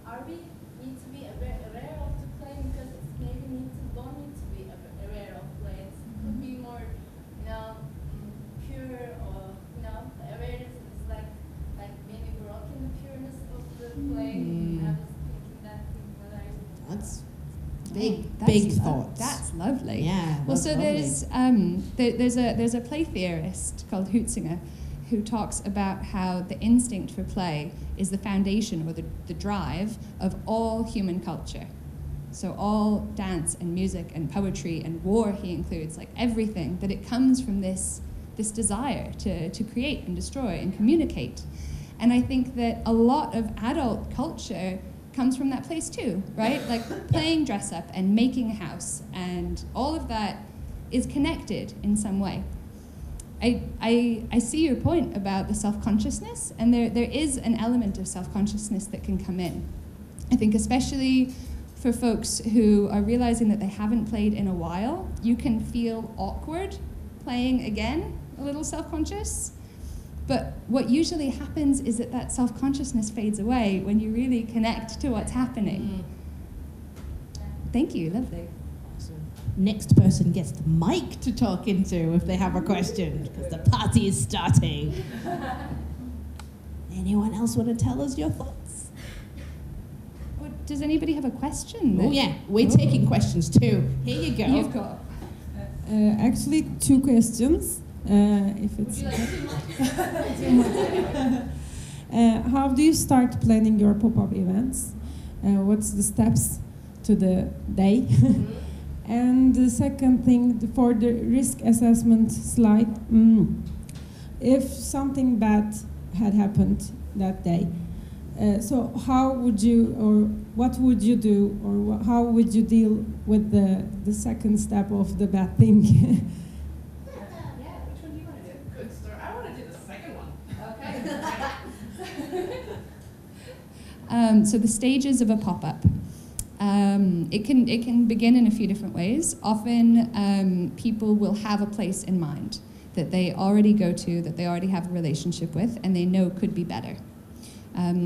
Are we need to be aware of the playing because it's maybe don't need to be aware of playing. It could be more, pure, or the awareness is like maybe broken the pureness of the playing. I was thinking that when I. That's That's big thoughts. That's lovely. Yeah. Well, that's so lovely. there's a play theorist called Huitzinger who talks about how the instinct for play is the foundation or the drive of all human culture. So all dance and music and poetry and war, he includes, like everything, that it comes from this desire to create and destroy and communicate. And I think that a lot of adult culture comes from that place too, right? Like playing dress up and making a house, and all of that is connected in some way. I see your point about the self-consciousness, and there is an element of self-consciousness that can come in. I think especially for folks who are realizing that they haven't played in a while, you can feel awkward playing again, a little self-conscious. But what usually happens is that self-consciousness fades away when you really connect to what's happening. Thank you, lovely. Awesome. Next person gets the mic to talk into if they have a question, because the party is starting. Anyone else want to tell us your thoughts? Does anybody have a question? Oh yeah, we're taking questions too. Here you go. You've got. Actually, 2 questions. If it's how do you start planning your pop-up events? What's the steps to the day? And the second thing, for the risk assessment slide, if something bad had happened that day, so how would you, or what would you do, or how would you deal with the second step of the bad thing? So the stages of a pop-up. It can begin in a few different ways. Often people will have a place in mind that they already go to, that they already have a relationship with, and they know could be better.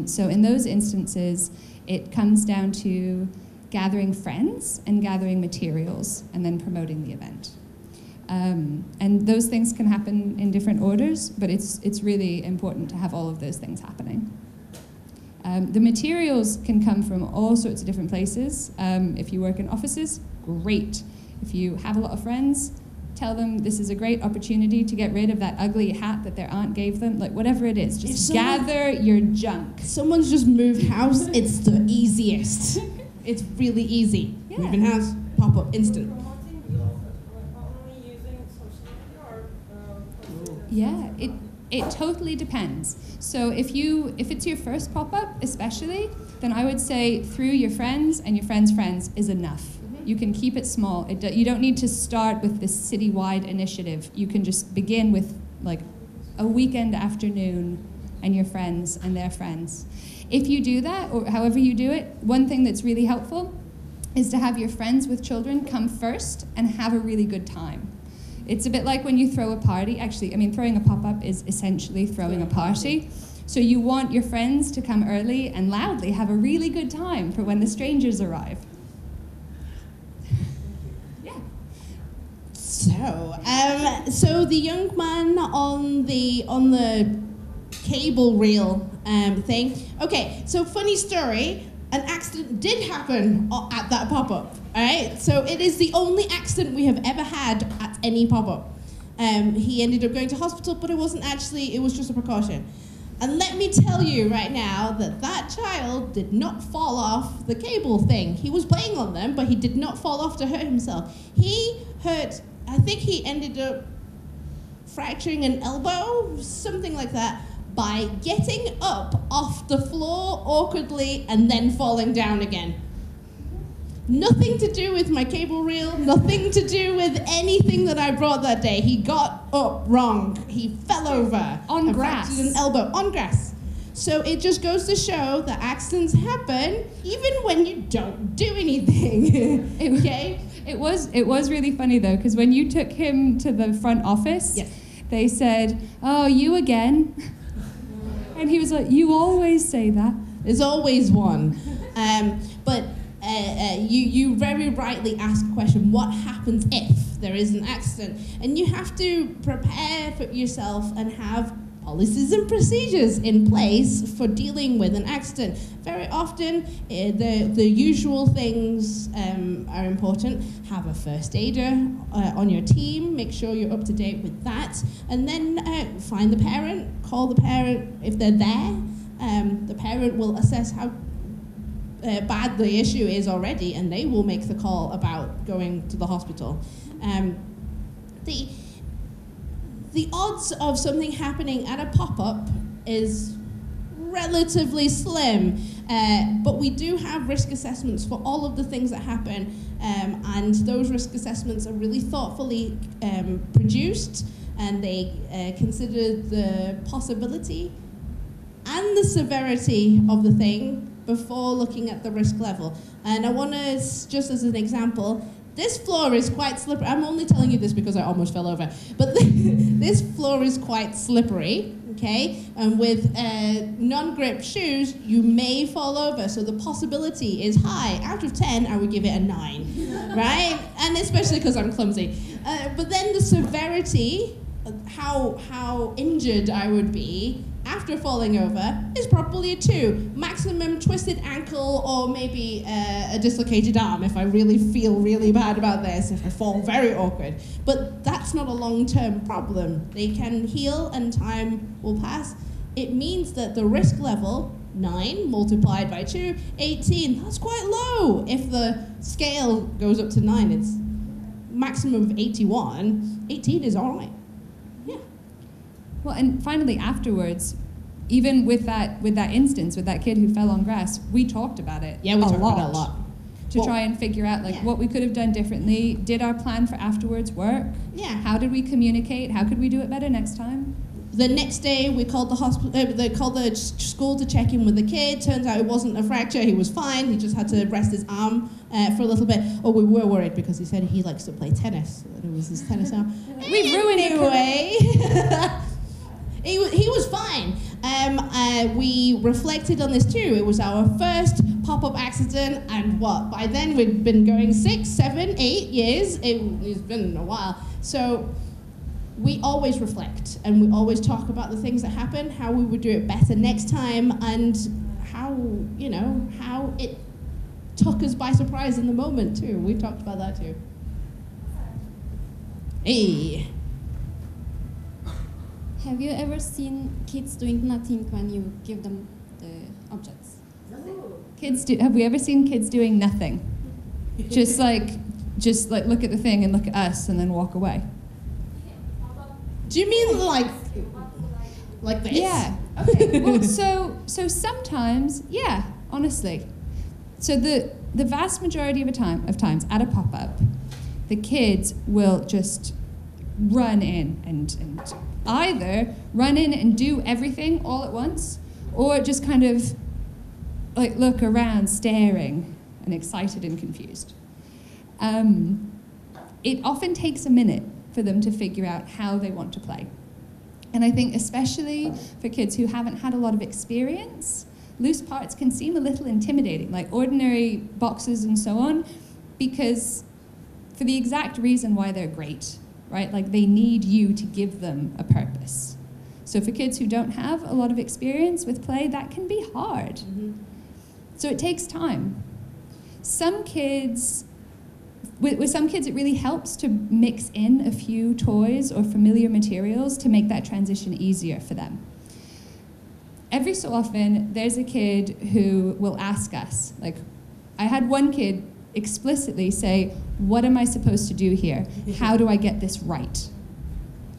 So in those instances, it comes down to gathering friends and gathering materials and then promoting the event. And those things can happen in different orders, but it's really important to have all of those things happening. The materials can come from all sorts of different places. If you work in offices, great. If you have a lot of friends, Tell them this is a great opportunity to get rid of that ugly hat that their aunt gave them. Like, whatever it is, just gather your junk. Someone's just moved house, it's the easiest. It's really easy. Yeah. Moving house, pop up, instant. Promoting deals, only using social media or Yeah, it totally depends. So if it's your first pop-up especially, then I would say through your friends and your friends' friends is enough. You can keep it small. You don't need to start with this citywide initiative. You can just begin with like a weekend afternoon and your friends and their friends. If you do that, or however you do it, one thing that's really helpful is to have your friends with children come first and have a really good time. It's a bit like when you throw a party. Actually, I mean, throwing a pop-up is essentially throwing a party. So you want your friends to come early and loudly have a really good time for when the strangers arrive. So the young man on the cable reel thing. Okay, so funny story. An accident did happen at that pop-up. All right, so it is the only accident we have ever had at any pop-up. He ended up going to hospital, but it wasn't actually. It was just a precaution. And let me tell you right now that child did not fall off the cable thing. He was playing on them, but he did not fall off to hurt himself. He hurt. I think he ended up fracturing an elbow, something like that, by getting up off the floor awkwardly and then falling down again. Nothing to do with my cable reel, nothing to do with anything that I brought that day. He got up wrong. He fell over. On and grass. fractured an elbow on grass. So it just goes to show that accidents happen even when you don't do anything. Okay? It was really funny though, because when you took him to the front office, Yes. they said, "Oh, you again?" And he was like, "You always say that." There's always one. But you very rightly ask the question, what happens if there is an accident? And you have to prepare for yourself and have policies and procedures in place for dealing with an accident. Very often, the usual things are important. Have a first aider on your team, make sure you're up to date with that, and then find the parent, call the parent if they're there. The parent will assess how bad the issue is already, and they will make the call about going to the hospital. The odds of something happening at a pop-up is relatively slim, but we do have risk assessments for all of the things that happen, and those risk assessments are really thoughtfully produced, and they consider the possibility and the severity of the thing before looking at the risk level. And I want to, just as an example, this floor is quite slippery. I'm only telling you this because I almost fell over. But this floor is quite slippery, okay? And with non-grip shoes, you may fall over. So the possibility is high. Out of 10, I would give it a 9, right? And especially because I'm clumsy. But then the severity, how injured I would be after falling over, is probably a 2. Maximum twisted ankle, or maybe a dislocated arm if I really feel really bad about this, if I fall very awkward. But that's not a long-term problem. They can heal and time will pass. It means that the risk level, 9 multiplied by 2, 18, that's quite low. If the scale goes up to 9, it's maximum of 81. 18 is all right. Yeah. Well, and finally afterwards, even with that instance, with that kid who fell on grass, we talked about it. Yeah, we talked about it a lot. To try and figure out what we could have done differently. Did our plan for afterwards work? Yeah. How did we communicate? How could we do it better next time? The next day, we called the hospital. They called the school to check in with the kid. Turns out it wasn't a fracture. He was fine. He just had to rest his arm for a little bit. Oh, we were worried because he said he likes to play tennis. It was his tennis arm. We've ruined it. Anyway, he was fine. We reflected on this too. It was our first pop-up accident, and by then we'd been going 6, 7, 8 years. It's been a while. So we always reflect, and we always talk about the things that happen, how we would do it better next time, and how it took us by surprise in the moment too. We talked about that too. Hey. Have you ever seen kids doing nothing when you give them the objects? Have we ever seen kids doing nothing? just like look at the thing and look at us and then walk away. Do you mean like this? Yeah. Okay. Well, so sometimes, yeah, honestly. So the vast majority of times at a pop-up, the kids will just run in and either run in and do everything all at once, or just kind of like look around staring and excited and confused. It often takes a minute for them to figure out how they want to play. And I think especially for kids who haven't had a lot of experience, loose parts can seem a little intimidating, like ordinary boxes and so on, because for the exact reason why they're great, right? Like they need you to give them a purpose. So for kids who don't have a lot of experience with play, that can be hard. Mm-hmm. So it takes time. With some kids, it really helps to mix in a few toys or familiar materials to make that transition easier for them. Every so often, there's a kid who will ask us, like, I had one kid explicitly say, what am I supposed to do here? How do I get this right?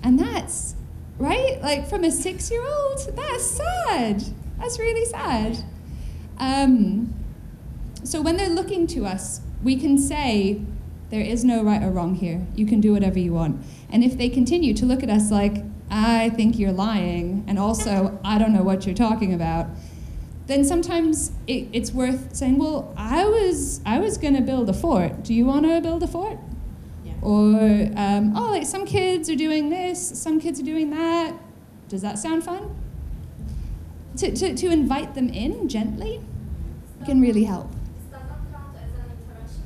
And that's, right? Like, from a 6-year-old, that's sad. That's really sad. So when they're looking to us, we can say, there is no right or wrong here. You can do whatever you want. And if they continue to look at us like, I think you're lying, and also, I don't know what you're talking about, then sometimes it's worth saying, well, I was going to build a fort. Do you want to build a fort? Yeah. Or, like some kids are doing this, some kids are doing that. Does that sound fun? To invite them in gently can really help. Does not count as an intervention.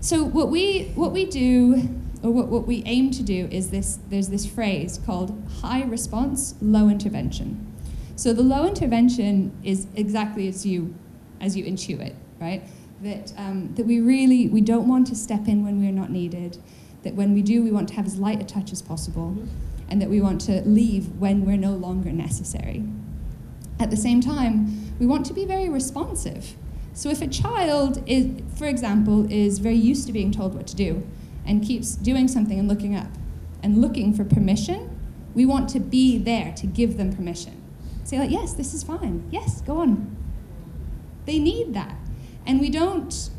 So what we do, or what we aim to do, is there's this phrase called high response, low intervention. So the low intervention is exactly as you intuit, right? That we don't want to step in when we're not needed. That when we do, we want to have as light a touch as possible, and that we want to leave when we're no longer necessary. At the same time, we want to be very responsive. So if a child is, for example, is very used to being told what to do and keeps doing something and looking up and looking for permission, we want to be there to give them permission. Say like, yes, this is fine. Yes, go on. They need that. And we don't,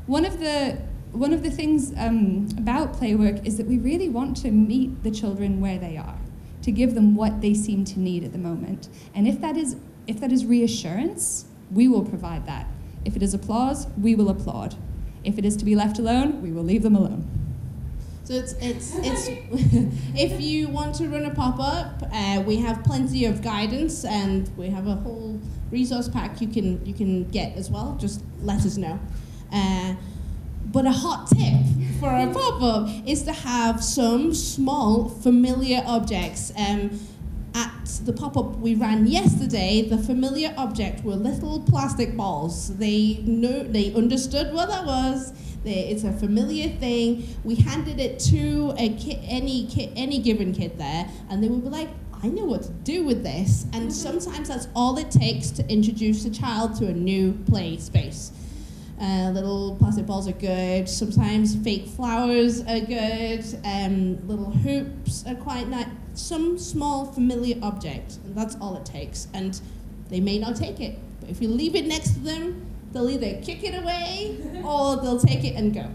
one of the things about playwork is that we really want to meet the children where they are, to give them what they seem to need at the moment. And if that is reassurance, we will provide that. If it is applause, we will applaud. If it is to be left alone, we will leave them alone. So it's if you want to run a pop-up, we have plenty of guidance, and we have a whole resource pack you can get as well. Just let us know. But a hot tip for a pop-up is to have some small familiar objects. At the pop-up we ran yesterday, the familiar object were little plastic balls. They understood what that was. It's a familiar thing. We handed it to any given kid there, and they would be like, I know what to do with this. And sometimes that's all it takes to introduce a child to a new play space. Little plastic balls are good. Sometimes fake flowers are good. Little hoops are quite nice. Some small familiar object, and that's all it takes. And they may not take it, but if you leave it next to them, they'll either kick it away or they'll take it and go.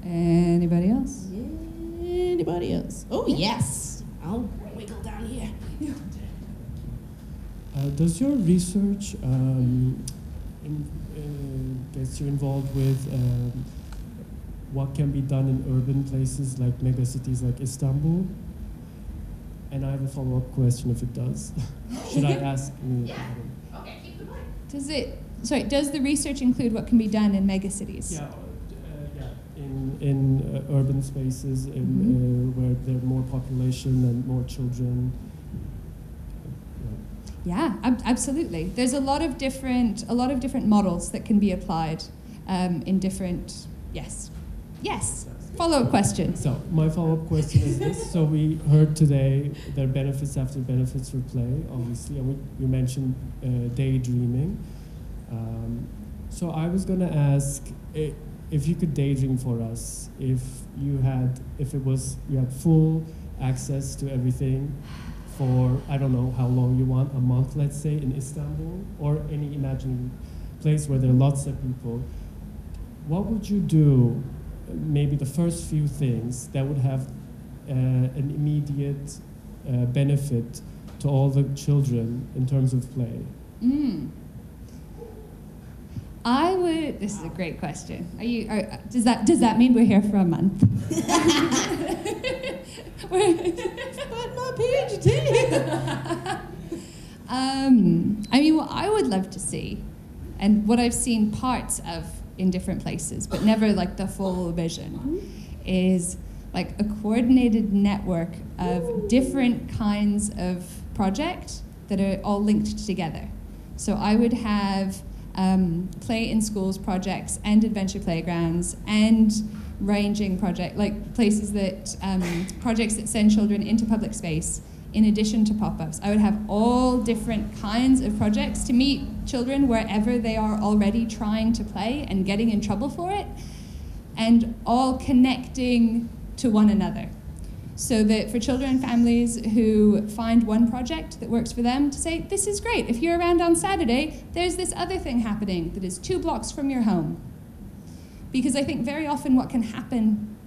Anybody else? Anybody else? Oh, yes. I'll wiggle down here. Does your research gets you involved with what can be done in urban places like megacities like Istanbul? And I have a follow-up question if it does. Should I ask? Yeah. Okay, keep the mic. Does the research include what can be done in megacities? Yeah, in urban spaces where there are more population and more children. Yeah, absolutely. There's a lot of different models that can be applied in different. Yes. Follow-up question. So my follow-up question is this. So we heard today there are benefits after benefits for play, obviously, and you mentioned daydreaming. So I was going to ask if you could daydream for us, you had full access to everything for, I don't know how long you want, a month, let's say, in Istanbul, or any imaginary place where there are lots of people. What would you do, maybe the first few things that would have an immediate benefit to all the children in terms of play? This is a great question. Does that mean we're here for a month? But my PhD. What I would love to see, and what I've seen parts of in different places, but never like the full vision, is like a coordinated network of different kinds of projects that are all linked together. So I would have play in schools projects and adventure playgrounds and ranging project, like places that projects that send children into public space in addition to pop-ups. I would have all different kinds of projects to meet children wherever they are already trying to play and getting in trouble for it, and all connecting to one another. So that for children and families who find one project that works for them, to say, this is great, if you're around on Saturday, there's this other thing happening that is 2 blocks from your home. Because I think very often what can happen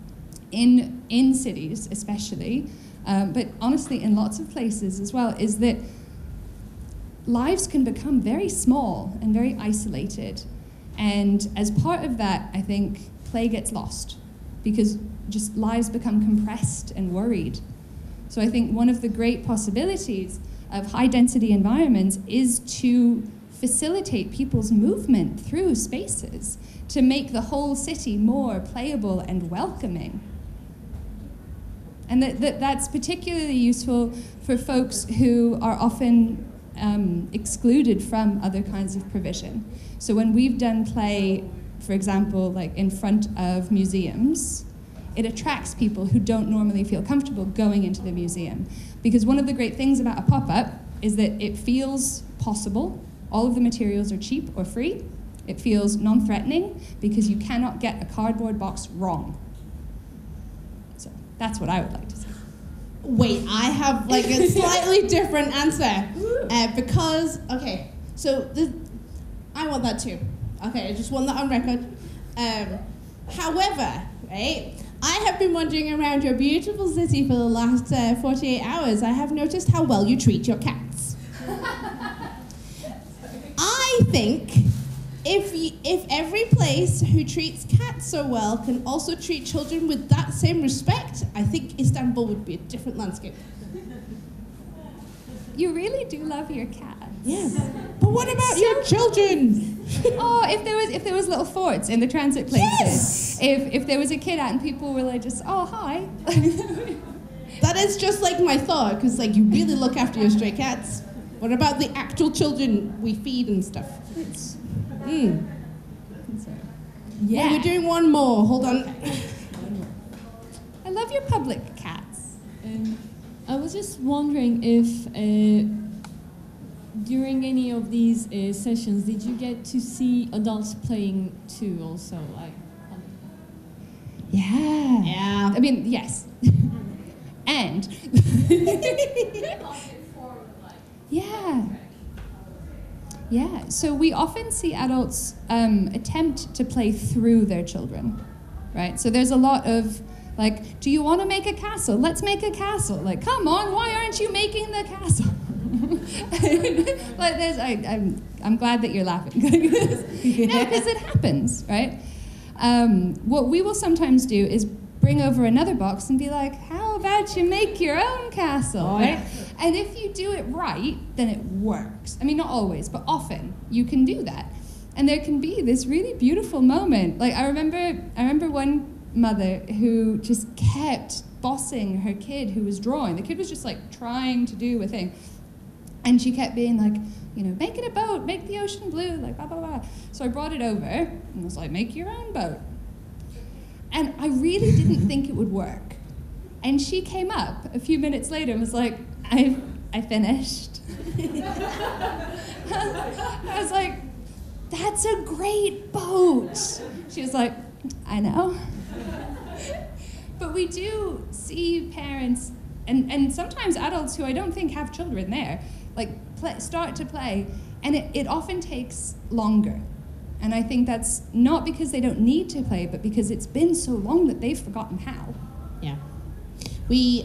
in cities especially, but honestly in lots of places as well, is that lives can become very small and very isolated. And as part of that, I think play gets lost, because just lives become compressed and worried. So I think one of the great possibilities of high density environments is to facilitate people's movement through spaces, to make the whole city more playable and welcoming. And that's particularly useful for folks who are often excluded from other kinds of provision. So when we've done play, for example, like in front of museums, it attracts people who don't normally feel comfortable going into the museum. Because one of the great things about a pop-up is that it feels possible. All of the materials are cheap or free. It feels non-threatening because you cannot get a cardboard box wrong. So that's what I would like to see. Wait, I have like a slightly different answer. I want that too. Okay, I just want that on record. However, right, I have been wandering around your beautiful city for the last 48 hours. I have noticed how well you treat your cats. I think if every place who treats cats so well can also treat children with that same respect, I think Istanbul would be a different landscape. You really do love your cats. Yes. But what about your children? Oh, if there was little forts in the transit places. Yes! If there was a kid out and people were like just, oh, hi. That is just like my thought, because like you really look after your stray cats. What about the actual children we feed and stuff? Yeah. Well, we're doing one more. Hold on. I love your public cats. I was just wondering if during any of these sessions, did you get to see adults playing too also? Yeah. Yeah. I mean, yes. And. Yeah. Yeah, so we often see adults attempt to play through their children, right? So there's a lot of, like, do you want to make a castle? Let's make a castle. Like, come on, why aren't you making the castle? Like, I'm glad that you're laughing. No, because it happens, right? What we will sometimes do is bring over another box and be like, how about you make your own castle, right? And if you do it right, then it works. I mean, not always, but often you can do that. And there can be this really beautiful moment. Like, I remember one mother who just kept bossing her kid who was drawing. The kid was just like trying to do a thing. And she kept being like, you know, make it a boat, make the ocean blue, like blah, blah, blah. So I brought it over and was like, make your own boat. And I really didn't think it would work. And she came up a few minutes later and was like, I finished. I was like, that's a great boat. She was like, I know. But we do see parents, and sometimes adults who I don't think have children there, like start to play, and it often takes longer. And I think that's not because they don't need to play, but because it's been so long that they've forgotten how. Yeah. We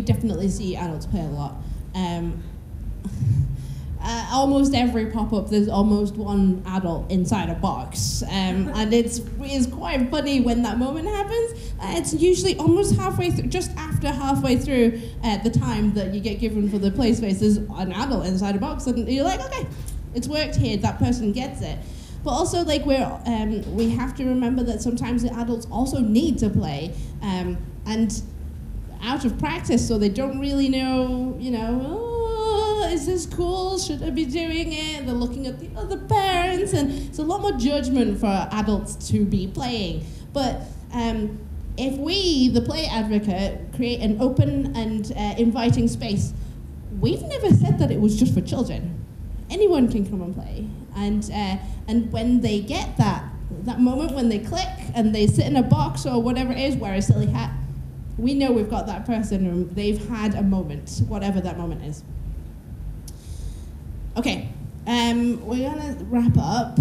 definitely see adults play a lot. Almost every pop-up, there's almost one adult inside a box. And it's quite funny when that moment happens. It's usually almost halfway through, just after halfway through the time that you get given for the play space, there's an adult inside a box, and you're like, okay, it's worked here, that person gets it. But also, like, we have to remember that sometimes the adults also need to play, and out of practice, so they don't really know, you know, oh, is this cool? Should I be doing it? They're looking at the other parents, and it's a lot more judgment for adults to be playing. But if we, the play advocate, create an open and inviting space, we've never said that it was just for children. Anyone can come and play. And when they get that moment when they click and they sit in a box or whatever it is, wear a silly hat, we know we've got that person and they've had a moment, whatever that moment is. Okay, we're gonna wrap up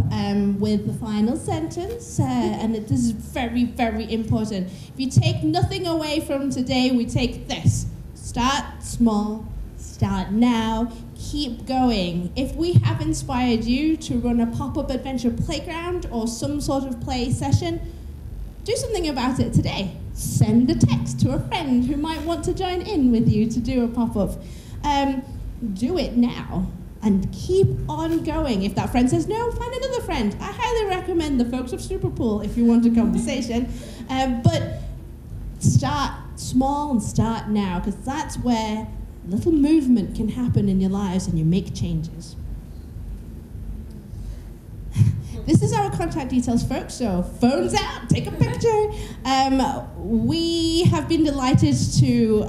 with the final sentence, and this is very, very important. If you take nothing away from today, we take this. Start small, start now, keep going. If we have inspired you to run a pop-up adventure playground or some sort of play session, do something about it today. Send a text to a friend who might want to join in with you to do a pop-up. Do it now and keep on going. If that friend says no, find another friend. I highly recommend the folks of SUPERPOOL if you want a conversation. But start small and start now, because that's where little movement can happen in your lives and you make changes. This is our contact details, folks, so phones out, take a picture. We have been delighted to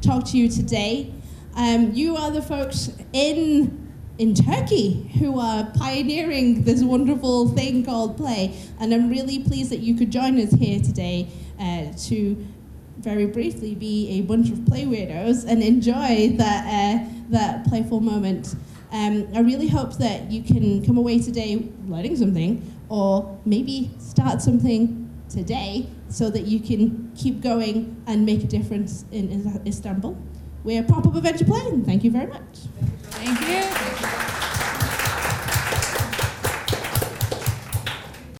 talk to you today. You are the folks in Turkey who are pioneering this wonderful thing called play, and I'm really pleased that you could join us here today to very briefly be a bunch of play weirdos and enjoy that playful moment. I really hope that you can come away today learning something, or maybe start something today so that you can keep going and make a difference in Istanbul. We're Pop-Up Adventure Play, and thank you very much.